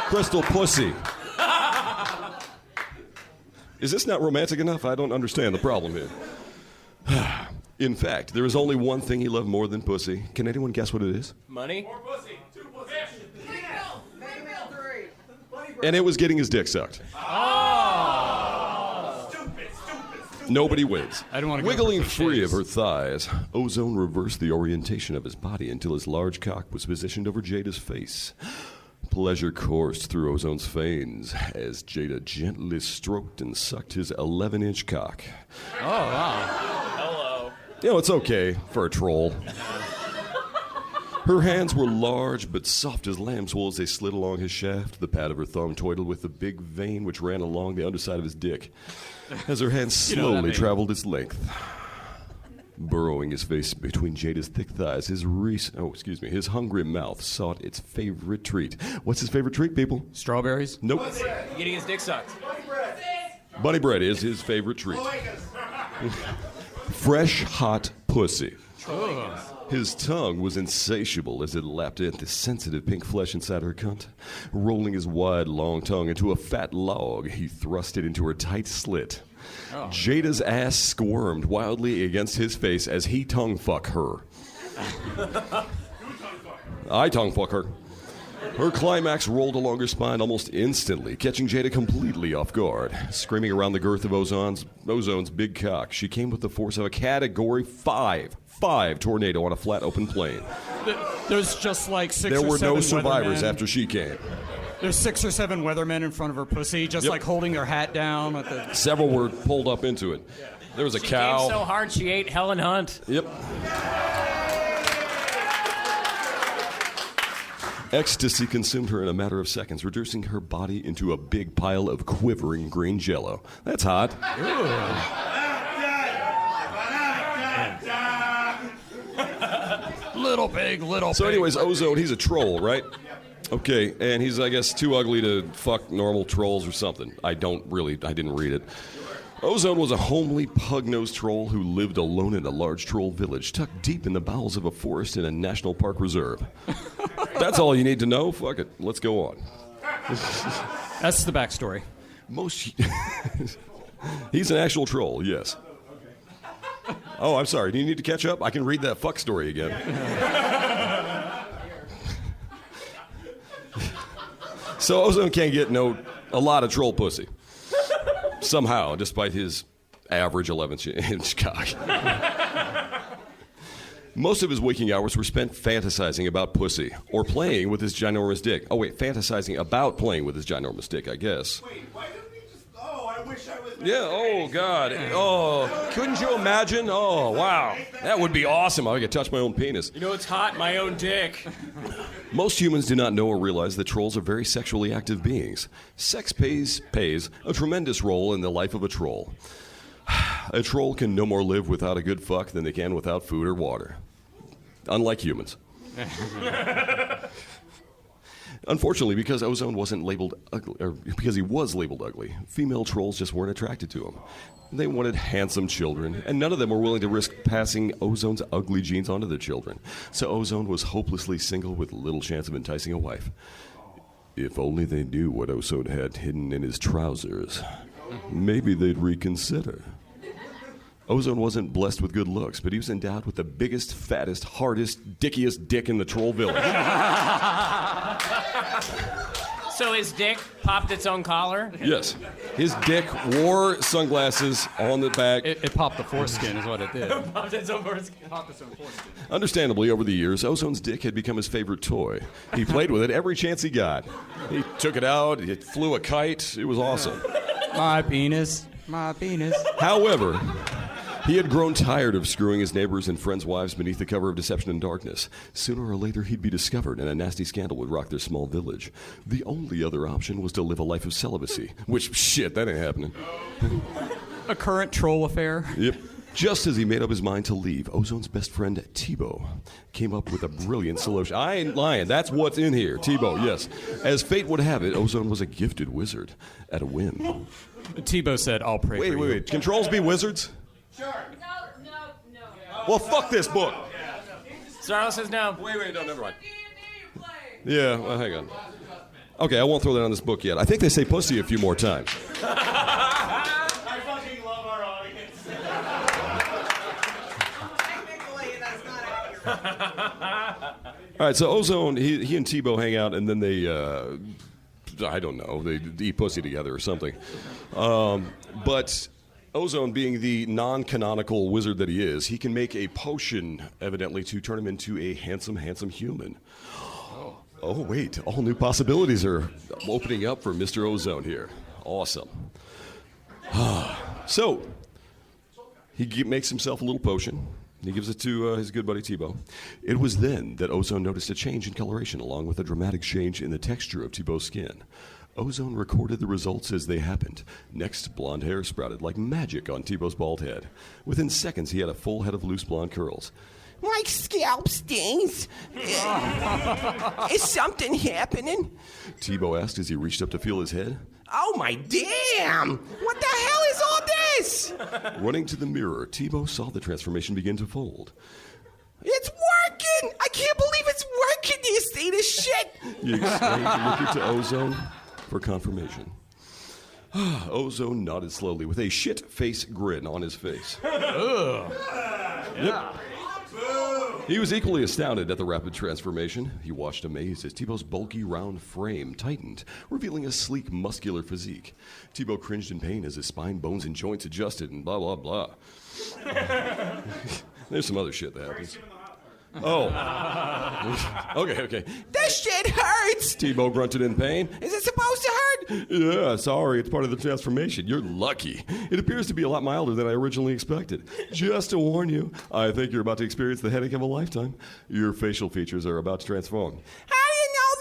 Crystal pussy. Is this not romantic enough? I don't understand the problem here. In fact, there is only one thing he loved more than pussy. Can anyone guess what it is? Money? More pussy. Two pussy. And it was getting his dick sucked. Oh! Stupid. Nobody wins. I don't want to Wiggling free of her thighs, Ozone reversed the orientation of his body until his large cock was positioned over Jada's face. Pleasure coursed through Ozone's veins as Jada gently stroked and sucked his 11-inch cock. Oh, wow. Hello. You know, it's okay for a troll. Her hands were large but soft as lamb's wool as they slid along his shaft. The pad of her thumb toiled with the big vein which ran along the underside of his dick as her hands slowly traveled its length. Burrowing his face between Jada's thick thighs, his hungry mouth sought its favorite treat. What's his favorite treat, people? Strawberries? Nope. Getting his dick sucked. Bunnybread is his favorite treat. Fresh, hot pussy. His tongue was insatiable as it lapped at the sensitive pink flesh inside her cunt. Rolling his wide, long tongue into a fat log, he thrust it into her tight slit. Oh. Jada's ass squirmed wildly against his face as he tongue-fuck her. I tongue-fuck her. Her climax rolled along her spine almost instantly, catching Jada completely off guard. Screaming around the girth of Ozone's big cock, she came with the force of a Category 5 tornado on a flat open plain. There's just like 6 or 7 There were no survivors weathermen. after she came. There's 6 or 7 weathermen in front of her pussy, just like holding their hat down. At the... Several were pulled up into it. There was a cow. She came so hard she ate Helen Hunt. Yep. Ecstasy consumed her in a matter of seconds, reducing her body into a big pile of quivering green jello. That's hot. Little pig, little So pig. anyways, Ozone, he's a troll, right? Okay, and he's, I guess, too ugly to fuck normal trolls or something. I didn't read it. Ozone was a homely, pug-nosed troll who lived alone in a large troll village tucked deep in the bowels of a forest in a national park reserve. That's all you need to know. Fuck it. Let's go on. That's the backstory. He's an actual troll, yes. Oh, I'm sorry. Do you need to catch up? I can read that fuck story again. So Ozone can't get a lot of troll pussy. Somehow, despite his average 11-inch cock. Most of his waking hours were spent fantasizing about pussy or playing with his ginormous dick. Oh, wait, fantasizing about playing with his ginormous dick, I guess. Wait, why didn't we just... Oh, I wish I was... Yeah, oh, God. Oh, couldn't you imagine? Oh, wow. That would be awesome. I could touch my own penis. You know, it's hot, my own dick. Most humans do not know or realize that trolls are very sexually active beings. Sex plays a tremendous role in the life of a troll. A troll can no more live without a good fuck than they can without food or water. Unlike humans. Unfortunately, because Ozone wasn't labeled ugly, or because he was labeled ugly, female trolls just weren't attracted to him. They wanted handsome children, and none of them were willing to risk passing Ozone's ugly genes onto their children. So Ozone was hopelessly single with little chance of enticing a wife. If only they knew what Ozone had hidden in his trousers, maybe they'd reconsider. Ozone wasn't blessed with good looks, but he was endowed with the biggest, fattest, hardest, dickiest dick in the troll village. So his dick popped its own collar? Yes. His dick wore sunglasses on the back. It popped the foreskin is what it did. Popped its own foreskin. Understandably, over the years, Ozone's dick had become his favorite toy. He played with it every chance he got. He took it out, he flew a kite. It was awesome. My penis. However, he had grown tired of screwing his neighbors and friends' wives beneath the cover of deception and darkness. Sooner or later, he'd be discovered, and a nasty scandal would rock their small village. The only other option was to live a life of celibacy, which, shit, that ain't happening. A current troll affair. Yep. Just as he made up his mind to leave, Ozone's best friend, T-Bow, came up with a brilliant solution. I ain't lying. That's what's in here. T-Bow, yes. As fate would have it, Ozone was a gifted wizard at a whim. T-Bow said, I'll pray for you. Wait. Can trolls be wizards? No. Well, fuck this book. Starla says no. Wait, no, never mind. D&D play. Yeah, well, hang on. Okay, I won't throw that on this book yet. I think they say pussy a few more times. I fucking love our audience. Technically, that's not accurate. All right, so Ozone, he and T-Bow hang out, and then they, I don't know, they eat pussy together or something. But Ozone, being the non-canonical wizard that he is, he can make a potion, evidently, to turn him into a handsome, handsome human. Oh, wait, all new possibilities are opening up for Mr. Ozone here. Awesome. So, he makes himself a little potion. He gives it to his good buddy T-Bow. It was then that Ozone noticed a change in coloration along with a dramatic change in the texture of T-Bow's skin. Ozone recorded the results as they happened. Next, blonde hair sprouted like magic on T-Bow's bald head. Within seconds, he had a full head of loose blonde curls. My scalp stings. Is something happening? T-Bow asked as he reached up to feel his head. Oh my damn! What the hell is all this? Running to the mirror, T-Bow saw the transformation begin to fold. It's working! I can't believe it's working, you see this shit! He exclaimed, looking to Ozone for confirmation. Ozone nodded slowly with a shit-face grin on his face. Yep. He was equally astounded at the rapid transformation. He watched amazed as T-Bow's bulky, round frame tightened, revealing a sleek, muscular physique. T-Bow cringed in pain as his spine, bones, and joints adjusted, and blah, blah, blah. There's some other shit that happens. Oh. Okay. This shit hurts! T-Bow grunted in pain. Is it supposed to hurt? Yeah, sorry, it's part of the transformation. You're lucky. It appears to be a lot milder than I originally expected. Just to warn you, I think you're about to experience the headache of a lifetime. Your facial features are about to transform. How do you know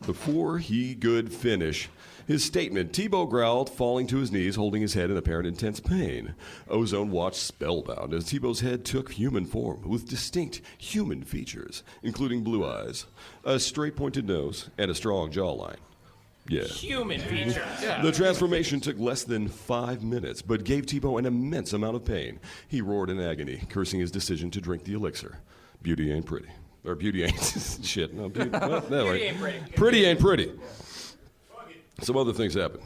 Before he could finish his statement, Tebow growled, falling to his knees, holding his head in apparent intense pain. Ozone watched spellbound as Tebow's head took human form with distinct human features, including blue eyes, a straight-pointed nose, and a strong jawline. Yeah. Human features. Yeah. The transformation took less than 5 minutes, but gave Tebow an immense amount of pain. He roared in agony, cursing his decision to drink the elixir. Beauty ain't pretty. Or beauty ain't... shit. No, beauty, well, no, Pretty ain't pretty. Pretty ain't pretty. Some other things happen.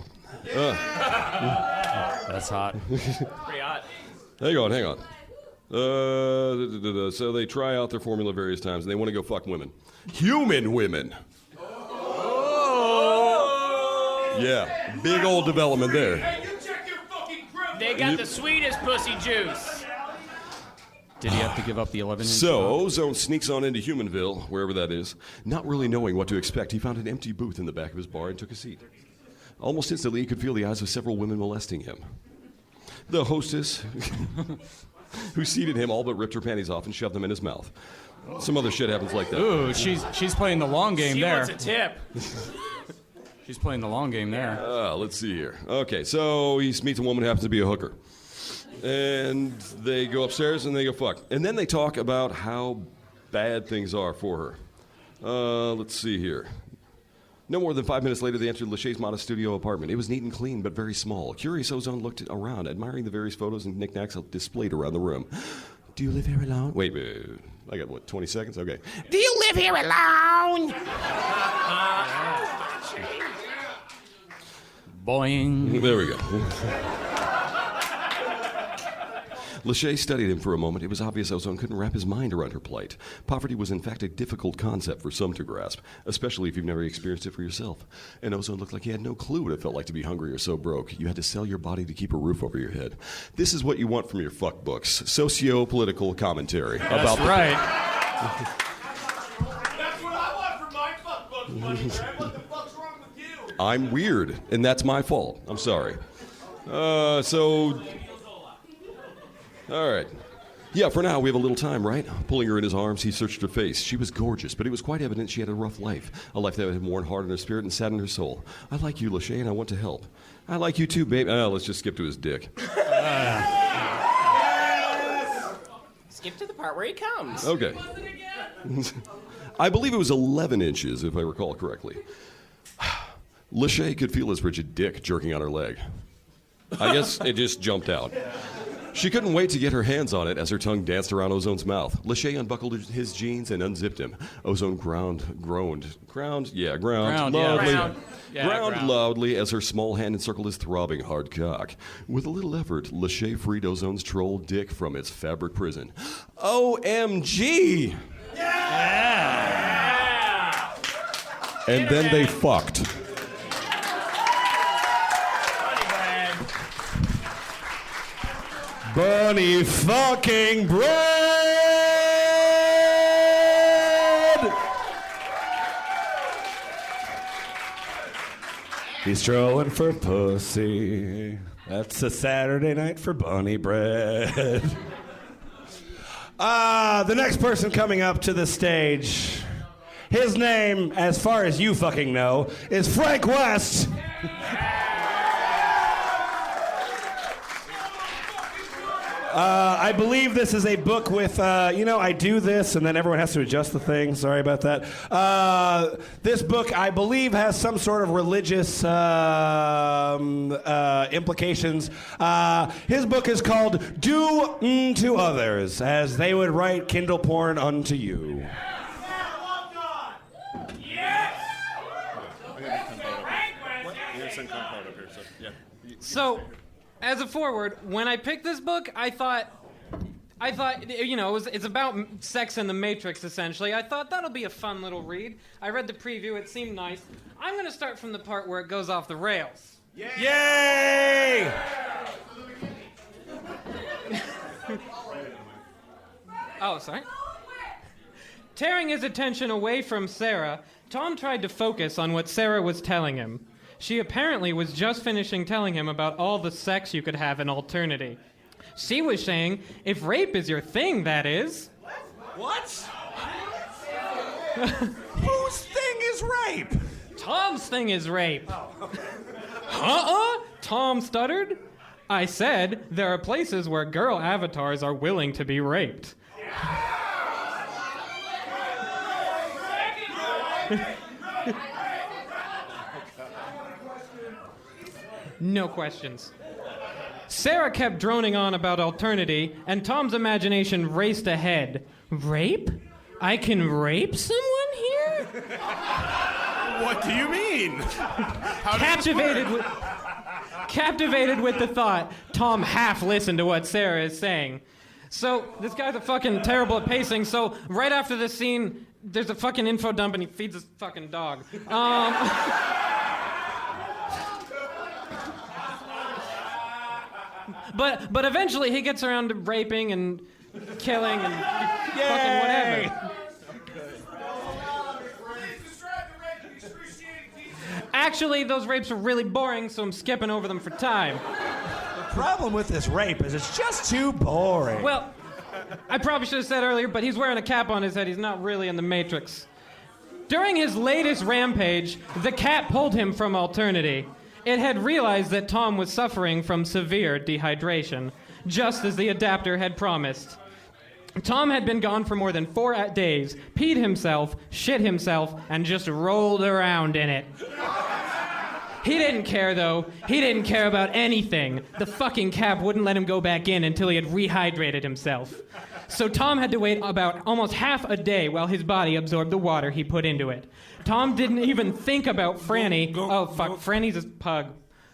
That's hot. Pretty hot. Hang on. So they try out their formula various times, and they want to go fuck women. Human women. Yeah, big old development there. They got the sweetest pussy juice. Did he have to give up the 11-inch? So Ozone sneaks on into Humanville, wherever that is. Not really knowing what to expect, he found an empty booth in the back of his bar and took a seat. Almost instantly, he could feel the eyes of several women molesting him. The hostess, who seated him, all but ripped her panties off and shoved them in his mouth. Some other shit happens like that. Ooh, she's playing the long game there. She wants a tip. She's playing the long game there. Let's see here. Okay, so he meets a woman who happens to be a hooker. And they go upstairs and they go fuck. And then they talk about how bad things are for her. Let's see here. No more than 5 minutes later, they entered Lachey's modest studio apartment. It was neat and clean, but very small. Curious, Ozone looked around, admiring the various photos and knickknacks displayed around the room. Do you live here alone? Wait. I got, 20 seconds? Okay. Do you live here alone? Boing. There we go. Lachey studied him for a moment. It was obvious Ozone couldn't wrap his mind around her plight. Poverty was in fact a difficult concept for some to grasp, especially if you've never experienced it for yourself. And Ozone looked like he had no clue what it felt like to be hungry or so broke. You had to sell your body to keep a roof over your head. This is what you want from your fuck books. Socio-political commentary. That's right. That's what I want from my fuck books, Bunnybread. What the fuck's wrong with you? I'm weird, and that's my fault. I'm sorry. All right. Yeah, for now, we have a little time, right? Pulling her in his arms, he searched her face. She was gorgeous, but it was quite evident she had a rough life. A life that had worn hard on her spirit and saddened her soul. I like you, Lachey, and I want to help. I like you too, babe. Let's just skip to his dick. Skip to the part where he comes. Okay. I believe it was 11 inches, if I recall correctly. Lachey could feel his rigid dick jerking on her leg. I guess it just jumped out. She couldn't wait to get her hands on it as her tongue danced around Ozone's mouth. Lachey unbuckled his jeans and unzipped him. Ozone groaned loudly as her small hand encircled his throbbing hard cock. With a little effort, Lachey freed Ozone's troll dick from its fabric prison. OMG! Yeah! And then they fucked. Bunny fucking bread! He's trolling for pussy. That's a Saturday night for Bunnybread. The next person coming up to the stage, his name, as far as you fucking know, is Frank West. I believe this is a book with, I do this and then everyone has to adjust the thing. Sorry about that. This book, I believe, has some sort of religious implications. His book is called Do Unto Others, as they would write Kindle porn unto you. So, as a forward, when I picked this book, I thought, it's about sex in the Matrix, essentially. I thought that'll be a fun little read. I read the preview, it seemed nice. I'm going to start from the part where it goes off the rails. Yay! Oh, sorry. Tearing his attention away from Sarah, Tom tried to focus on what Sarah was telling him. She apparently was just finishing telling him about all the sex you could have in alternity. She was saying, if rape is your thing, that is. What? Whose thing is rape? Tom's thing is rape. Tom stuttered. I said there are places where girl avatars are willing to be raped. No questions. Sarah kept droning on about alternity, and Tom's imagination raced ahead. Rape? I can rape someone here? What do you mean? Captivated with the thought, Tom half listened to what Sarah is saying. So, this guy's a fucking terrible at pacing, so right after this scene, there's a fucking info dump and he feeds his fucking dog. But eventually he gets around to raping and killing and fucking whatever. Actually, those rapes are really boring, so I'm skipping over them for time. The problem with this rape is it's just too boring. Well, I probably should have said earlier, but he's wearing a cap on his head. He's not really in the Matrix. During his latest rampage, the cat pulled him from alternity. It had realized that Tom was suffering from severe dehydration, just as the adapter had promised. Tom had been gone for more than 4 days, peed himself, shit himself, and just rolled around in it. He didn't care, though. He didn't care about anything. The fucking cap wouldn't let him go back in until he had rehydrated himself. So Tom had to wait about almost half a day while his body absorbed the water he put into it. Tom didn't even think about Franny. Oh, fuck. Franny's his pug.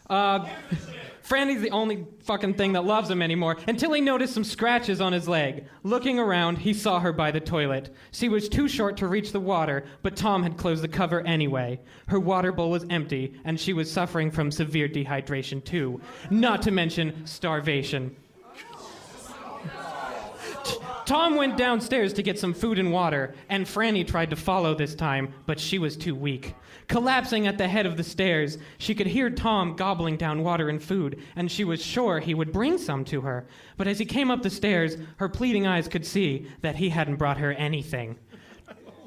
Franny's the only fucking thing that loves him anymore, until he noticed some scratches on his leg. Looking around, he saw her by the toilet. She was too short to reach the water, but Tom had closed the cover anyway. Her water bowl was empty, and she was suffering from severe dehydration too, not to mention starvation. Tom went downstairs to get some food and water, and Franny tried to follow this time, but she was too weak. Collapsing at the head of the stairs, she could hear Tom gobbling down water and food, and she was sure he would bring some to her. But as he came up the stairs, her pleading eyes could see that he hadn't brought her anything.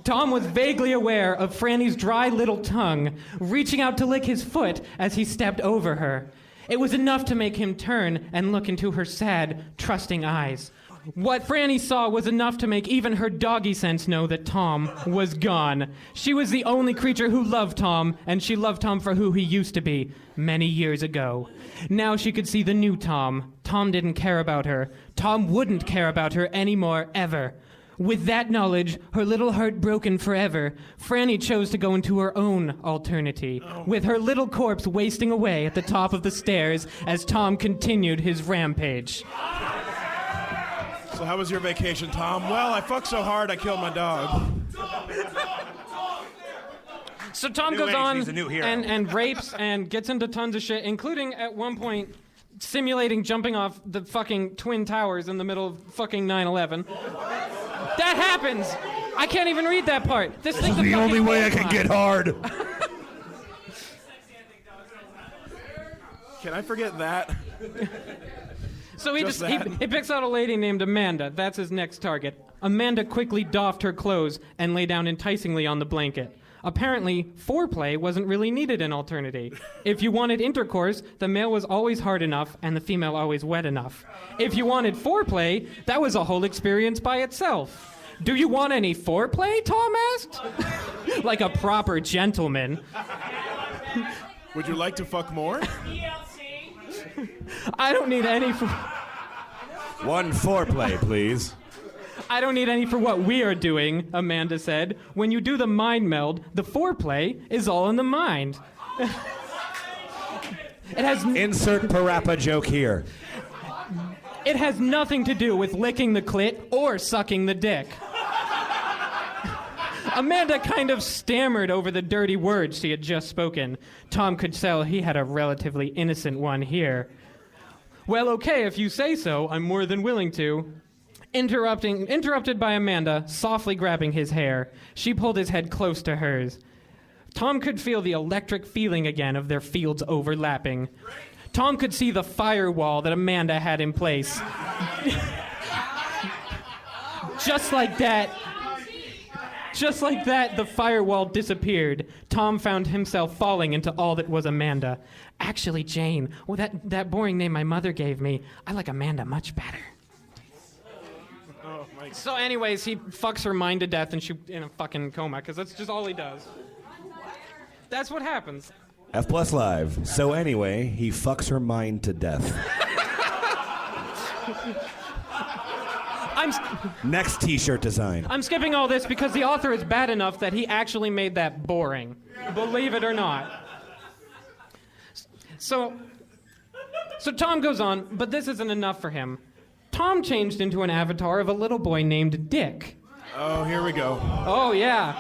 Tom was vaguely aware of Franny's dry little tongue, reaching out to lick his foot as he stepped over her. It was enough to make him turn and look into her sad, trusting eyes. What Franny saw was enough to make even her doggy sense know that Tom was gone. She was the only creature who loved Tom, and she loved Tom for who he used to be many years ago. Now she could see the new Tom. Tom didn't care about her. Tom wouldn't care about her anymore, ever. With that knowledge, her little heart broken forever, Franny chose to go into her own alternity, with her little corpse wasting away at the top of the stairs as Tom continued his rampage. So how was your vacation, Tom? Well, I fucked so hard I killed my dog. So Tom goes on and rapes and gets into tons of shit, including at one point simulating jumping off the fucking Twin Towers in the middle of fucking 9/11. That happens! I can't even read that part. This is the only way I can get hard. Can I forget that? So he picks out a lady named Amanda. That's his next target. Amanda quickly doffed her clothes and lay down enticingly on the blanket. Apparently, foreplay wasn't really needed in alternity. If you wanted intercourse, the male was always hard enough and the female always wet enough. If you wanted foreplay, that was a whole experience by itself. Do you want any foreplay, Tom asked? Like a proper gentleman. Would you like to fuck more? I don't need any for... One foreplay, please. I don't need any for what we are doing, Amanda said. When you do the mind meld, the foreplay is all in the mind. It has... Insert parappa joke here. It has nothing to do with licking the clit or sucking the dick. Amanda kind of stammered over the dirty words she had just spoken. Tom could tell he had a relatively innocent one here. Well, okay, if you say so, I'm more than willing to. Interrupted by Amanda, softly grabbing his hair. She pulled his head close to hers. Tom could feel the electric feeling again of their fields overlapping. Tom could see the firewall that Amanda had in place. Just like that, Just like that, the firewall disappeared. Tom found himself falling into all that was Amanda. Actually, Jane, well, that boring name my mother gave me, I like Amanda much better. Oh, my God. So anyways, he fucks her mind to death and she's in a fucking coma, because that's just all he does. That's what happens. F Plus Live. So anyway, he fucks her mind to death. Next t-shirt design. I'm skipping all this because the author is bad enough that he actually made that boring. Believe it or not. So Tom goes on, but this isn't enough for him. Tom changed into an avatar of a little boy named Dick. Oh, here we go. Oh, yeah.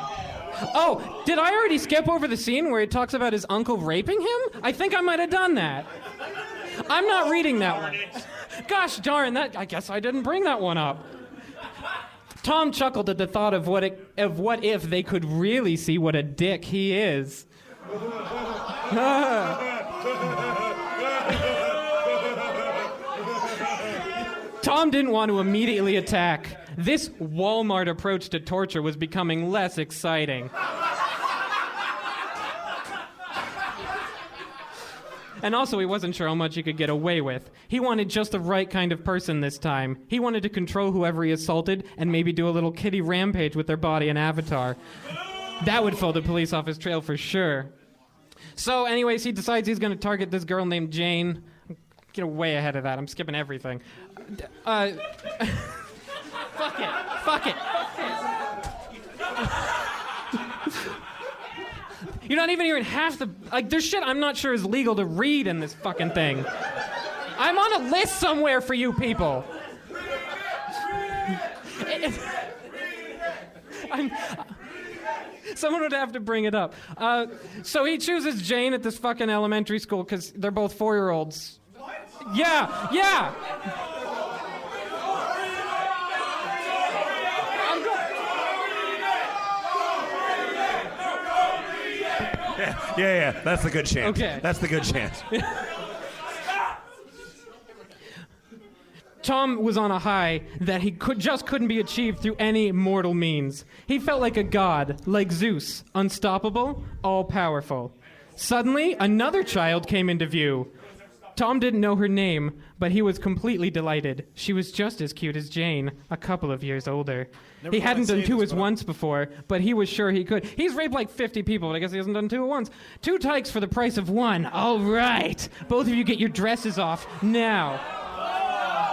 Oh, did I already skip over the scene where he talks about his uncle raping him? I think I might have done that. I'm not reading that one. Gosh darn, I guess I didn't bring that one up. Tom chuckled at the thought of what if they could really see what a dick he is. Tom didn't want to immediately attack. This Walmart approach to torture was becoming less exciting. And also, he wasn't sure how much he could get away with. He wanted just the right kind of person this time. He wanted to control whoever he assaulted and maybe do a little kitty rampage with their body and avatar. That would fill the police off his trail for sure. So anyways, he decides he's going to target this girl named Jane. Get way ahead of that. I'm skipping everything. Fuck it. You're not even hearing half the... there's shit I'm not sure is legal to read in this fucking thing. I'm on a list somewhere for you people. Someone would have to bring it up. So he chooses Jane at this fucking elementary school because they're both 4-year-olds. Yeah. Yeah, that's the good chance. Okay. That's the good chance. Tom was on a high that he couldn't be achieved through any mortal means. He felt like a god, like Zeus, unstoppable, all-powerful. Suddenly, another child came into view. Tom didn't know her name, but he was completely delighted. She was just as cute as Jane, a couple of years older. He hadn't done 2 at once before, but he was sure he could. He's raped like 50 people, but I guess he hasn't done 2 at once. 2 tykes for the price of 1. All right. Both of you get your dresses off now.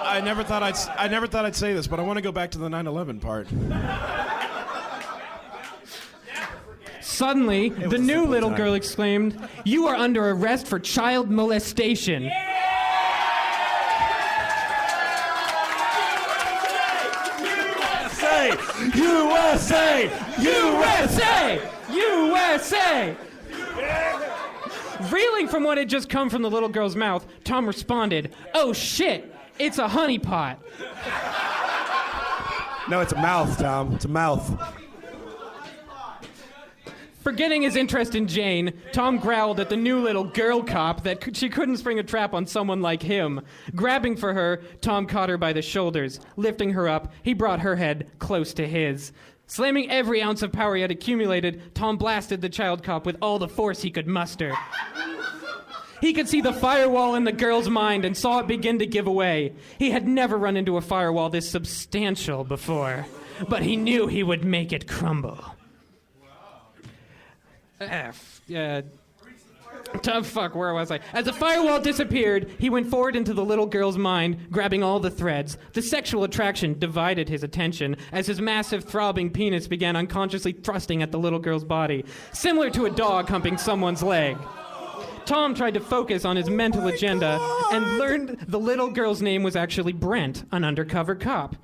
I never thought I'd say this, but I want to go back to the 9/11 part. Suddenly, the new little girl exclaimed, "You are under arrest for child molestation." USA! Reeling from what had just come from the little girl's mouth, Tom responded, "Oh shit, it's a honeypot." No, it's a mouth, Tom. It's a mouth. Forgetting his interest in Jane, Tom growled at the new little girl cop that she couldn't spring a trap on someone like him. Grabbing for her, Tom caught her by the shoulders. Lifting her up, he brought her head close to his. Slamming every ounce of power he had accumulated, Tom blasted the child cop with all the force he could muster. He could see the firewall in the girl's mind and saw it begin to give away. He had never run into a firewall this substantial before, but he knew he would make it crumble. Fuck, where was I? As the firewall disappeared, he went forward into the little girl's mind, grabbing all the threads. The sexual attraction divided his attention as his massive throbbing penis began unconsciously thrusting at the little girl's body, similar to a dog humping someone's leg. Tom tried to focus on his mental agenda and learned the little girl's name was actually Brent, an undercover cop.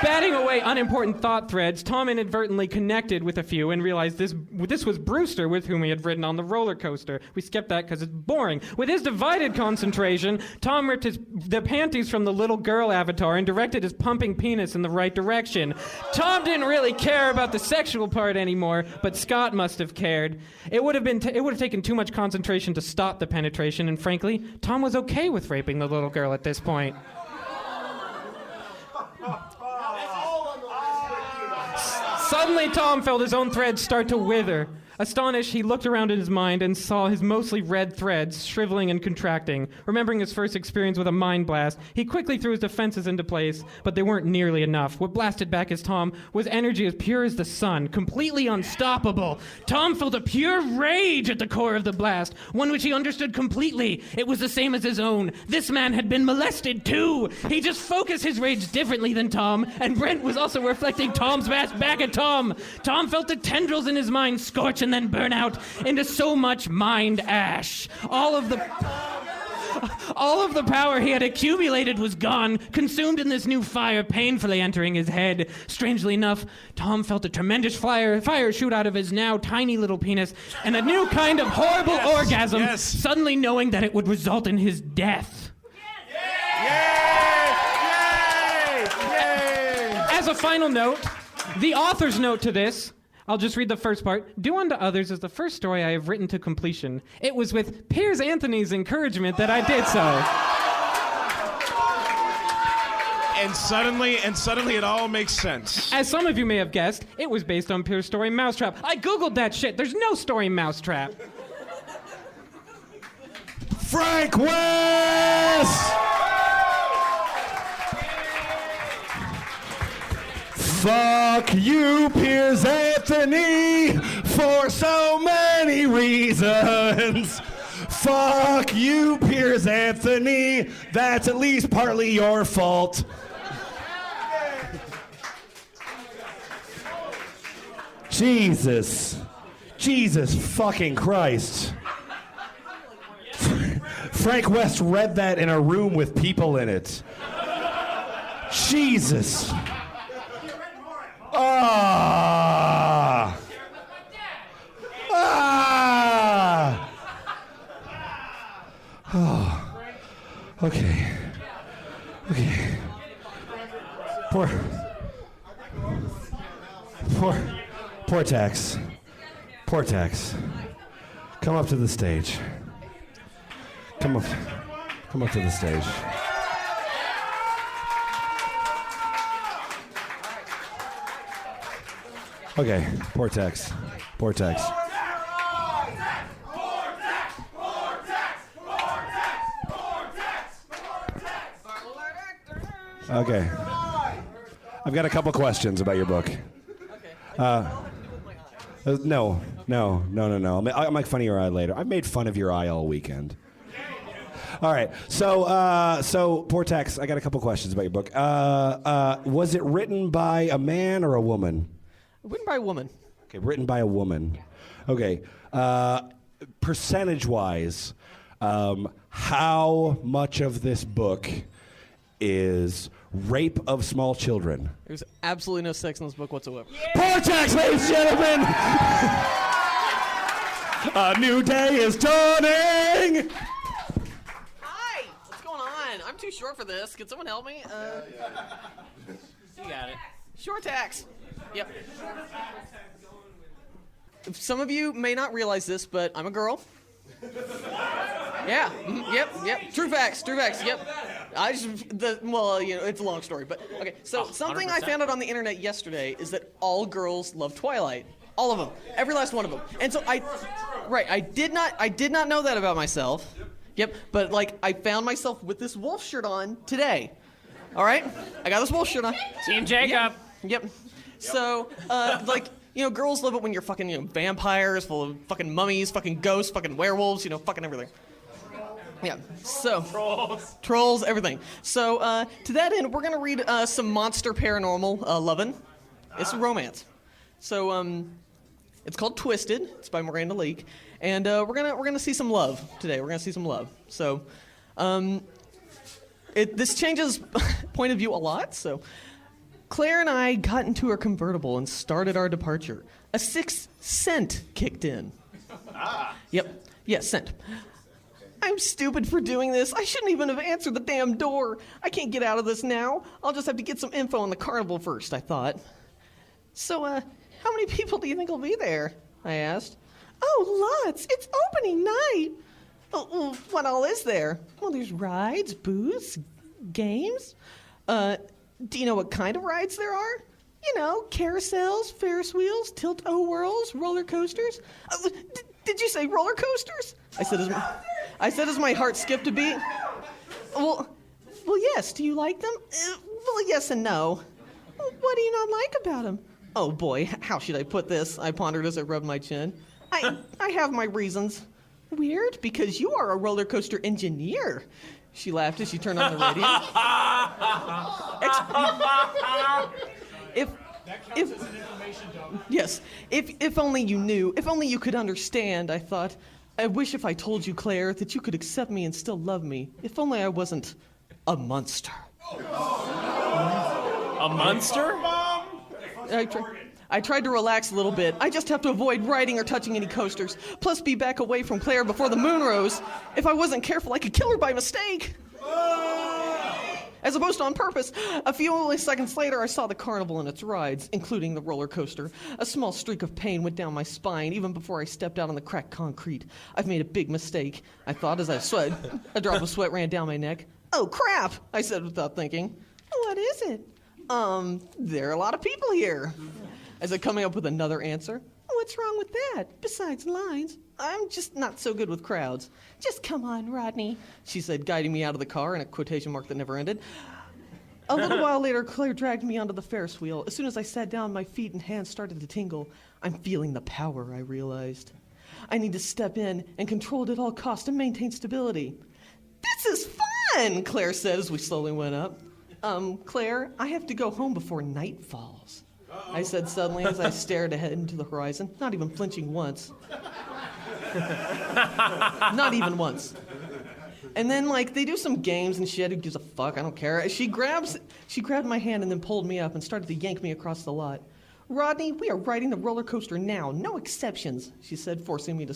Batting away unimportant thought threads, Tom inadvertently connected with a few and realized this was Brewster, with whom he had ridden on the roller coaster. We skipped that because it's boring. With his divided concentration, Tom ripped the panties from the little girl avatar and directed his pumping penis in the right direction. Tom didn't really care about the sexual part anymore, but Scott must have cared. It would have taken too much concentration to stop the penetration, and frankly, Tom was okay with raping the little girl at this point. Suddenly, Tom felt his own threads start to wither. Astonished, he looked around in his mind and saw his mostly red threads shriveling and contracting. Remembering his first experience with a mind blast, he quickly threw his defenses into place, but they weren't nearly enough. What blasted back his Tom was energy as pure as the sun, completely unstoppable. Tom felt a pure rage at the core of the blast, one which he understood completely. It was the same as his own. This man had been molested too. He just focused his rage differently than Tom, and Brent was also reflecting Tom's blast back at Tom. Tom felt the tendrils in his mind scorch and then burn out into so much mind ash. All of the power he had accumulated was gone, consumed in this new fire, painfully entering his head. Strangely enough, Tom felt a tremendous fire shoot out of his now tiny little penis, and a new kind of horrible orgasm, suddenly knowing that it would result in his death. As a final note, the author's note to this, I'll just read the first part. Do Unto Others is the first story I have written to completion. It was with Piers Anthony's encouragement that I did so. And suddenly it all makes sense. As some of you may have guessed, it was based on Piers' story Mousetrap. I googled that shit. There's no story Mousetrap. Frank West! Fuck you, Piers Anthony, for so many reasons. Fuck you, Piers Anthony. That's at least partly your fault. Jesus fucking Christ. Frank West read that in a room with people in it. Jesus. Ah! Oh. Okay. Portaxx. Come up to the stage. Come up to the stage. Okay, Portaxx. Okay. I've got a couple questions about your book. No. I'll make fun of your eye later. I've made fun of your eye all weekend. All right. So Portaxx, I got a couple questions about your book. Was it written by a man or a woman? Written by a woman. Okay, written by a woman. Okay. Percentage-wise, how much of this book is rape of small children? There's absolutely no sex in this book whatsoever. Portaxx, ladies and gentlemen! A new day is dawning! Hi! What's going on? I'm too short for this. Can someone help me? You got it. Shortaxx. Yep. Some of you may not realize this, but I'm a girl. Yeah. Yep. True facts. Yep. It's a long story, but okay. So something 100%. I found out on the internet yesterday is that all girls love Twilight. All of them. Every last one of them. And so I did not know that about myself. Yep. But I found myself with this wolf shirt on today. All right. I got this wolf shirt on. Team Jacob. Yep. So girls love it when you're fucking, vampires, full of fucking mummies, fucking ghosts, fucking werewolves, fucking everything. Yeah, so. Trolls, everything. So, to that end, we're gonna read some monster paranormal lovin'. It's a romance. So, it's called Twisted. It's by Miranda, Leek. And we're gonna see some love today. We're gonna see some love. So, this changes point of view a lot, so. Claire and I got into her convertible and started our departure. A sixth scent kicked in. Yep. Yeah, scent. I'm stupid for doing this. I shouldn't even have answered the damn door. I can't get out of this now. I'll just have to get some info on the carnival first, I thought. So, how many people do you think will be there? I asked. Oh, lots. It's opening night. Oh, what all is there? Well, there's rides, booths, games. Do you know what kind of rides there are? You know, carousels, Ferris wheels, tilt-o-whirls, roller coasters. Did you say roller coasters? I said as my heart skipped a beat. Well, yes. Do you like them? Well, yes and no. What do you not like about them? Oh boy, how should I put this? I pondered as I rubbed my chin. I have my reasons. Weird, because you are a roller coaster engineer. She laughed as she turned on the radio. If only you knew, if only you could understand, I thought. I wish if I told you, Claire, that you could accept me and still love me. If only I wasn't a monster. A monster? I tried to relax a little bit. I just have to avoid riding or touching any coasters. Plus be back away from Claire before the moon rose. If I wasn't careful, I could kill her by mistake. As opposed to on purpose. A few only seconds later, I saw the carnival and its rides, including the roller coaster. A small streak of pain went down my spine even before I stepped out on the cracked concrete. I've made a big mistake, I thought as I sweat. A drop of sweat ran down my neck. Oh, crap, I said without thinking. What is it? There are a lot of people here. As I'm coming up with another answer. What's wrong with that? Besides lines, I'm just not so good with crowds. Just come on, Rodney, she said, guiding me out of the car in a quotation mark that never ended. A little while later, Claire dragged me onto the Ferris wheel. As soon as I sat down, my feet and hands started to tingle. I'm feeling the power, I realized. I need to step in and control it at all costs and maintain stability. This is fun, Claire said as we slowly went up. Claire, I have to go home before night falls. I said suddenly as I stared ahead into the horizon, not even flinching once. Not even once. And then, they do some games and shit. Who gives a fuck? I don't care. She grabbed my hand and then pulled me up and started to yank me across the lot. Rodney, we are riding the roller coaster now. No exceptions, she said, forcing me to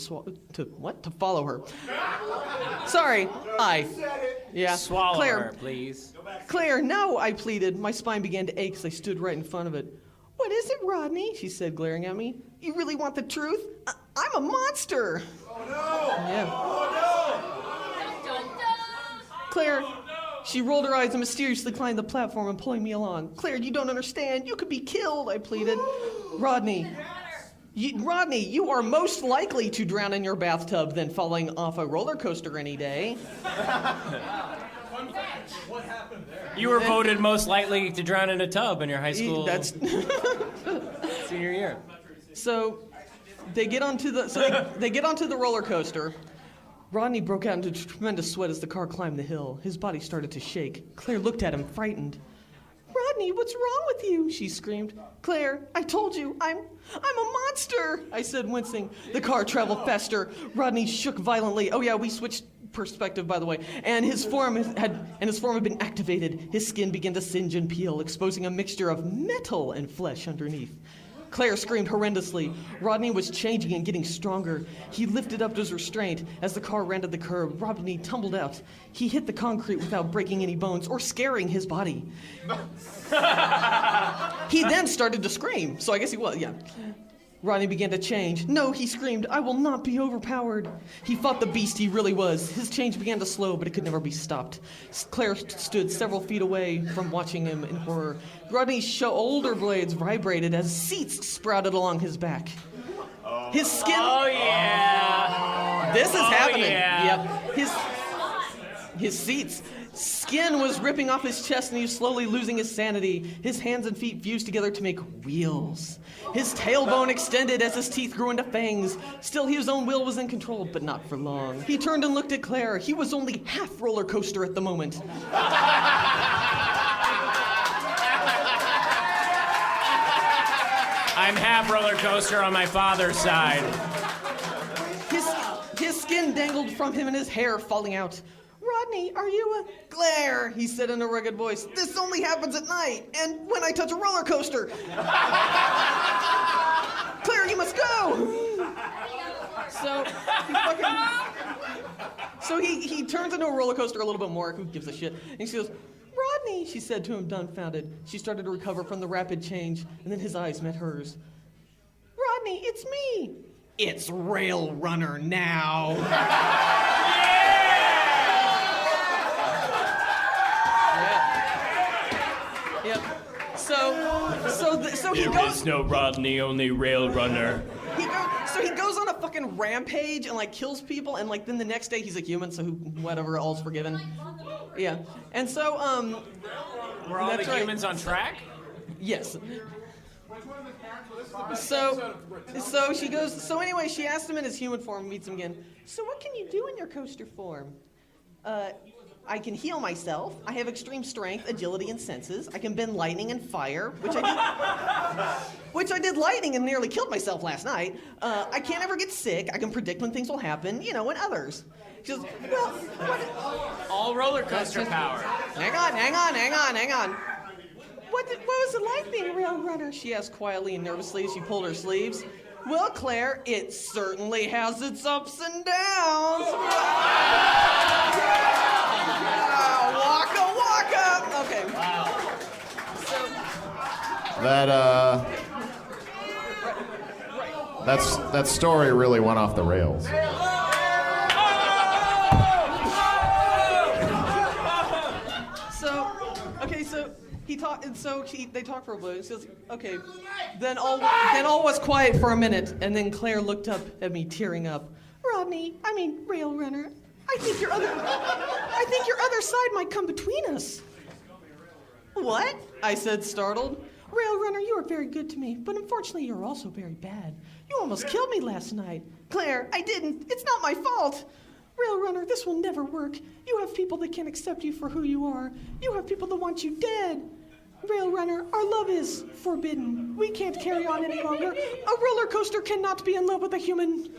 follow her. Sorry, Swallow Claire, her, please. Claire, no, I pleaded. My spine began to ache as I stood right in front of it. What is it, Rodney? She said, glaring at me. You really want the truth? I'm a monster. Oh, no. Yeah. Oh, no. Claire, she rolled her eyes and mysteriously climbed the platform and pulling me along. Claire, you don't understand. You could be killed, I pleaded. Rodney, you are most likely to drown in your bathtub than falling off a roller coaster any day. What happened there? You were voted most likely to drown in a tub in your high school senior year. So they get onto the roller coaster. Rodney broke out into tremendous sweat as the car climbed the hill. His body started to shake. Claire looked at him, frightened. Rodney, what's wrong with you? She screamed. Claire, I told you, I'm a monster, I said, wincing. The car traveled faster. Rodney shook violently. Oh yeah, we switched perspective, by the way. And his form had been activated. His skin began to singe and peel, exposing a mixture of metal and flesh underneath. Claire screamed horrendously. Rodney was changing and getting stronger. He lifted up his restraint. As the car rounded the curb, Rodney tumbled out. He hit the concrete without breaking any bones or scaring his body. He then started to scream, so I guess he was, yeah. Rodney began to change. No, he screamed, I will not be overpowered. He fought the beast he really was. His change began to slow, but it could never be stopped. Claire stood several feet away from watching him in horror. Rodney's shoulder blades vibrated as seats sprouted along his back. His skin... Oh, yeah. This is happening. Yeah. Yep. His seats... Skin was ripping off his chest and he was slowly losing his sanity. His hands and feet fused together to make wheels. His tailbone extended as his teeth grew into fangs. Still, his own will was in control, but not for long. He turned and looked at Claire. He was only half roller coaster at the moment. I'm half roller coaster on my father's side. His skin dangled from him and his hair falling out. Rodney, are you a... Claire, he said in a rugged voice. This only happens at night, and when I touch a roller coaster. Claire, you must go! So he turns into a roller coaster a little bit more. Who gives a shit? And she goes, Rodney, she said to him, dumbfounded. She started to recover from the rapid change, and then his eyes met hers. Rodney, it's me. It's Rail Runner now. So he There goes. is no Rodney, only Rail Runner. He goes on a fucking rampage and like kills people, and like then the next day he's a human, so whatever, all's forgiven. Yeah, and so Were all that's the right. humans on track? Yes. So she goes. So anyway, she asks him in his human form, meets him again. So what can you do in your coaster form? I can heal myself. I have extreme strength, agility, and senses. I can bend lightning and fire, which I did lightning and nearly killed myself last night. I can't ever get sick. I can predict when things will happen, when others. She goes, well, what? All roller coaster power. Hang on. What was it like being a rail runner? She asked quietly and nervously as she pulled her sleeves. Well, Claire, it certainly has its ups and downs. Waka. Okay. Wow. So that story really went off the rails. They talk for a bit. He says, okay. Then all was quiet for a minute, and then Claire looked up at me, tearing up. Rail runner. I think your other side might come between us. What? I said, startled. Rail runner, you are very good to me, but unfortunately you're also very bad. You almost killed me last night. Claire, I didn't. It's not my fault. Rail runner, this will never work. You have people that can't accept you for who you are. You have people that want you dead. Rail runner, our love is forbidden. We can't carry on any longer. A roller coaster cannot be in love with a human.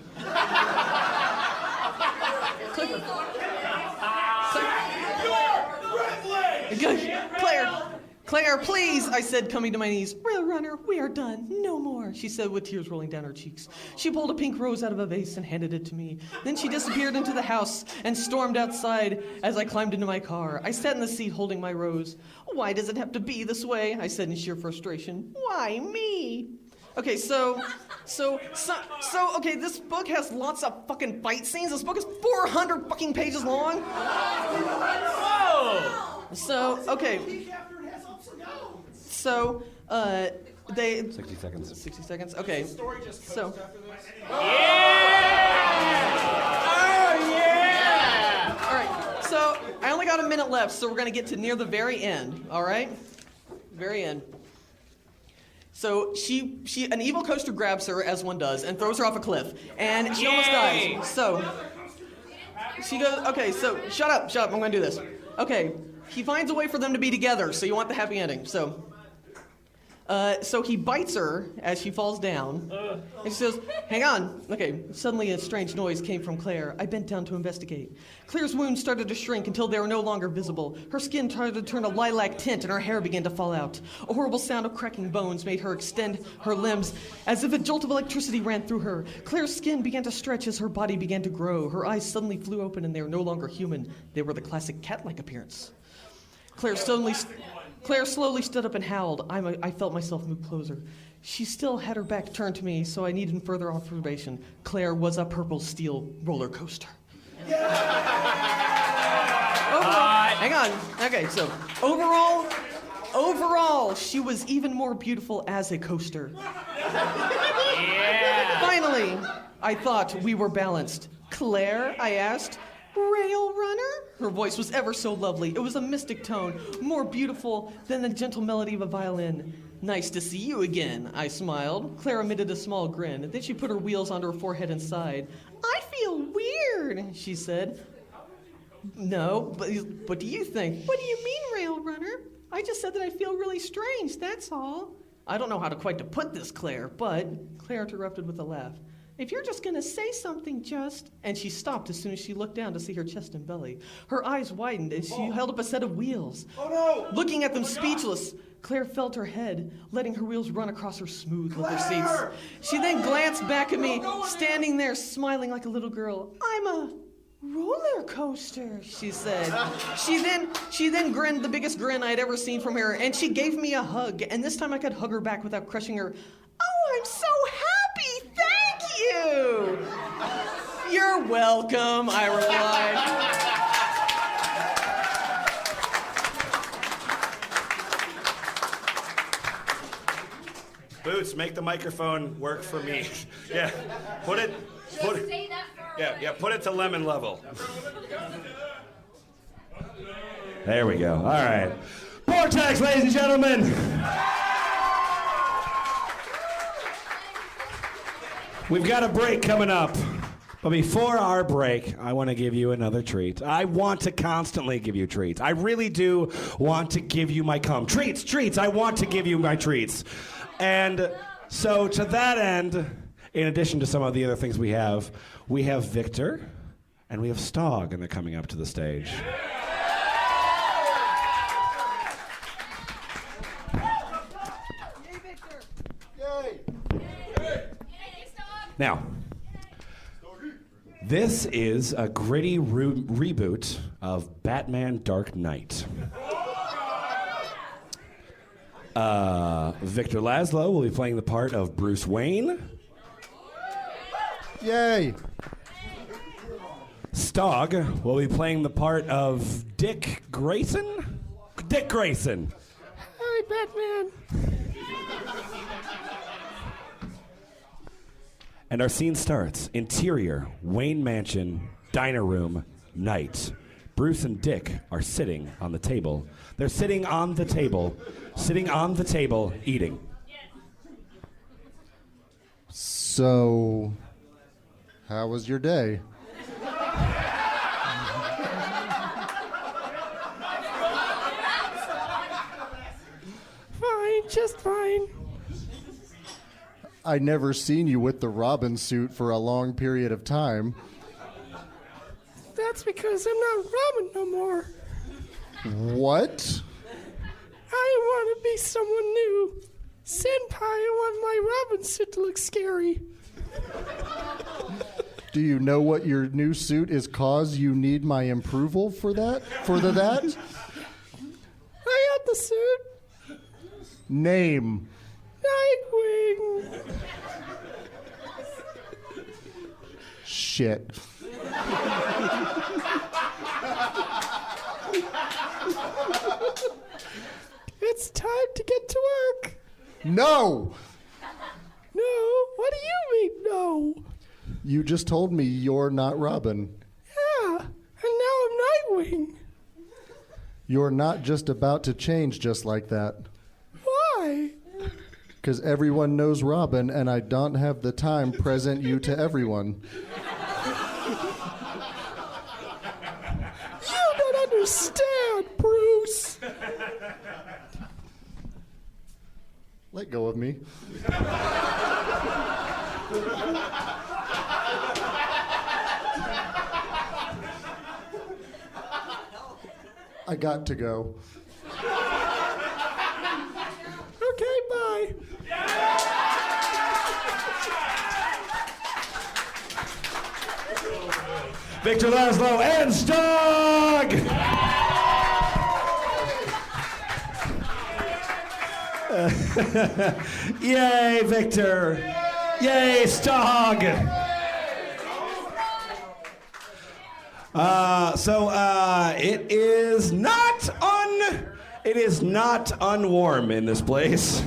Claire, please, I said, coming to my knees. Rail runner, we are done. No more, she said with tears rolling down her cheeks. She pulled a pink rose out of a vase and handed it to me. Then she disappeared into the house and stormed outside as I climbed into my car. I sat in the seat holding my rose. Why does it have to be this way? I said in sheer frustration. Why me? Okay, so, this book has lots of fucking fight scenes. This book is 400 fucking pages long. Whoa! So, okay. So, they... 60 seconds. 60 seconds? Okay. So... All right, so I only got a minute left, so we're going to get to near the very end, all right? Very end. So an evil coaster grabs her, as one does, and throws her off a cliff, and she almost dies. So she goes, okay, so shut up, I'm going to do this. Okay, he finds a way for them to be together, so you want the happy ending. So he bites her as she falls down, and she says, hang on. Okay, suddenly a strange noise came from Claire. I bent down to investigate. Claire's wounds started to shrink until they were no longer visible. Her skin started to turn a lilac tint, and her hair began to fall out. A horrible sound of cracking bones made her extend her limbs as if a jolt of electricity ran through her. Claire's skin began to stretch as her body began to grow. Her eyes suddenly flew open, and they were no longer human. They were the classic cat-like appearance. Claire slowly stood up and howled. I felt myself move closer. She still had her back turned to me, so I needed further observation. Claire was a purple steel roller coaster. Hang on. Okay, so overall, she was even more beautiful as a coaster. Yeah. Finally, I thought we were balanced. Claire, I asked, rail runner? Her voice was ever so lovely. It was a mystic tone, more beautiful than the gentle melody of a violin. Nice to see you again, I smiled. Claire emitted a small grin. Then she put her wheels onto her forehead and sighed. I feel weird, she said. No, but what do you think? What do you mean, rail runner? I just said that I feel really strange, that's all. I don't know how to quite to put this, Claire, but Claire interrupted with a laugh. If you're just going to say something, just... And she stopped as soon as she looked down to see her chest and belly. Her eyes widened as she held up a set of wheels. Oh, no! Looking at them speechless, Claire felt her head, letting her wheels run across her smooth leather seats. She then glanced back at me, standing there smiling like a little girl. I'm a roller coaster, she said. She then grinned the biggest grin I'd ever seen from her, and she gave me a hug, and this time I could hug her back without crushing her. Oh, I'm so happy! Thank you! You're welcome, I replied. Boots, make the microphone work for me. Yeah, put it. Stay that far Yeah, put it to lemon level. There we go. All right. Portaxx, ladies and gentlemen. We've got a break coming up. But before our break, I want to give you another treat. I want to constantly give you treats. I really do want to give you my cum. Treats. I want to give you my treats. And so to that end, in addition to some of the other things we have Victor and we have STOG, and they're coming up to the stage. Now, this is a gritty reboot of Batman Dark Knight. Victor Laszlo will be playing the part of Bruce Wayne. Yay! STOG will be playing the part of Dick Grayson. Dick Grayson. Hi, Batman. And our scene starts. Interior, Wayne Mansion, diner room, night. Bruce and Dick are sitting on the table. They're sitting on the table, eating. So, how was your day? Fine, just fine. I never seen you with the Robin suit for a long period of time. That's because I'm not Robin no more. What? I want to be someone new. Senpai, I want my Robin suit to look scary. Do you know what your new suit is cause you need my approval for that? For that? I got the suit. Name. Nightwing. Shit. It's time to get to work. No! No? What do you mean, no? You just told me you're not Robin. Yeah, and now I'm Nightwing. You're not just about to change just like that. Why? Because everyone knows Robin, and I don't have the time present you to everyone. You don't understand, Bruce. Let go of me. I got to go. Okay, bye. Victor Laszlo and STOG! Yay, Victor! Yay, STOG! It is not unwarm in this place.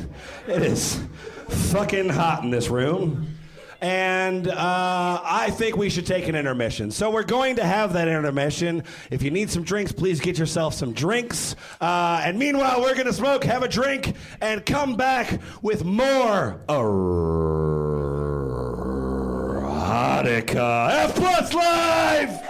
It is fucking hot in this room. And I think we should take an intermission. So we're going to have that intermission. If you need some drinks, please get yourself some drinks. And meanwhile, we're going to smoke, have a drink, and come back with more erotica. F+ Live!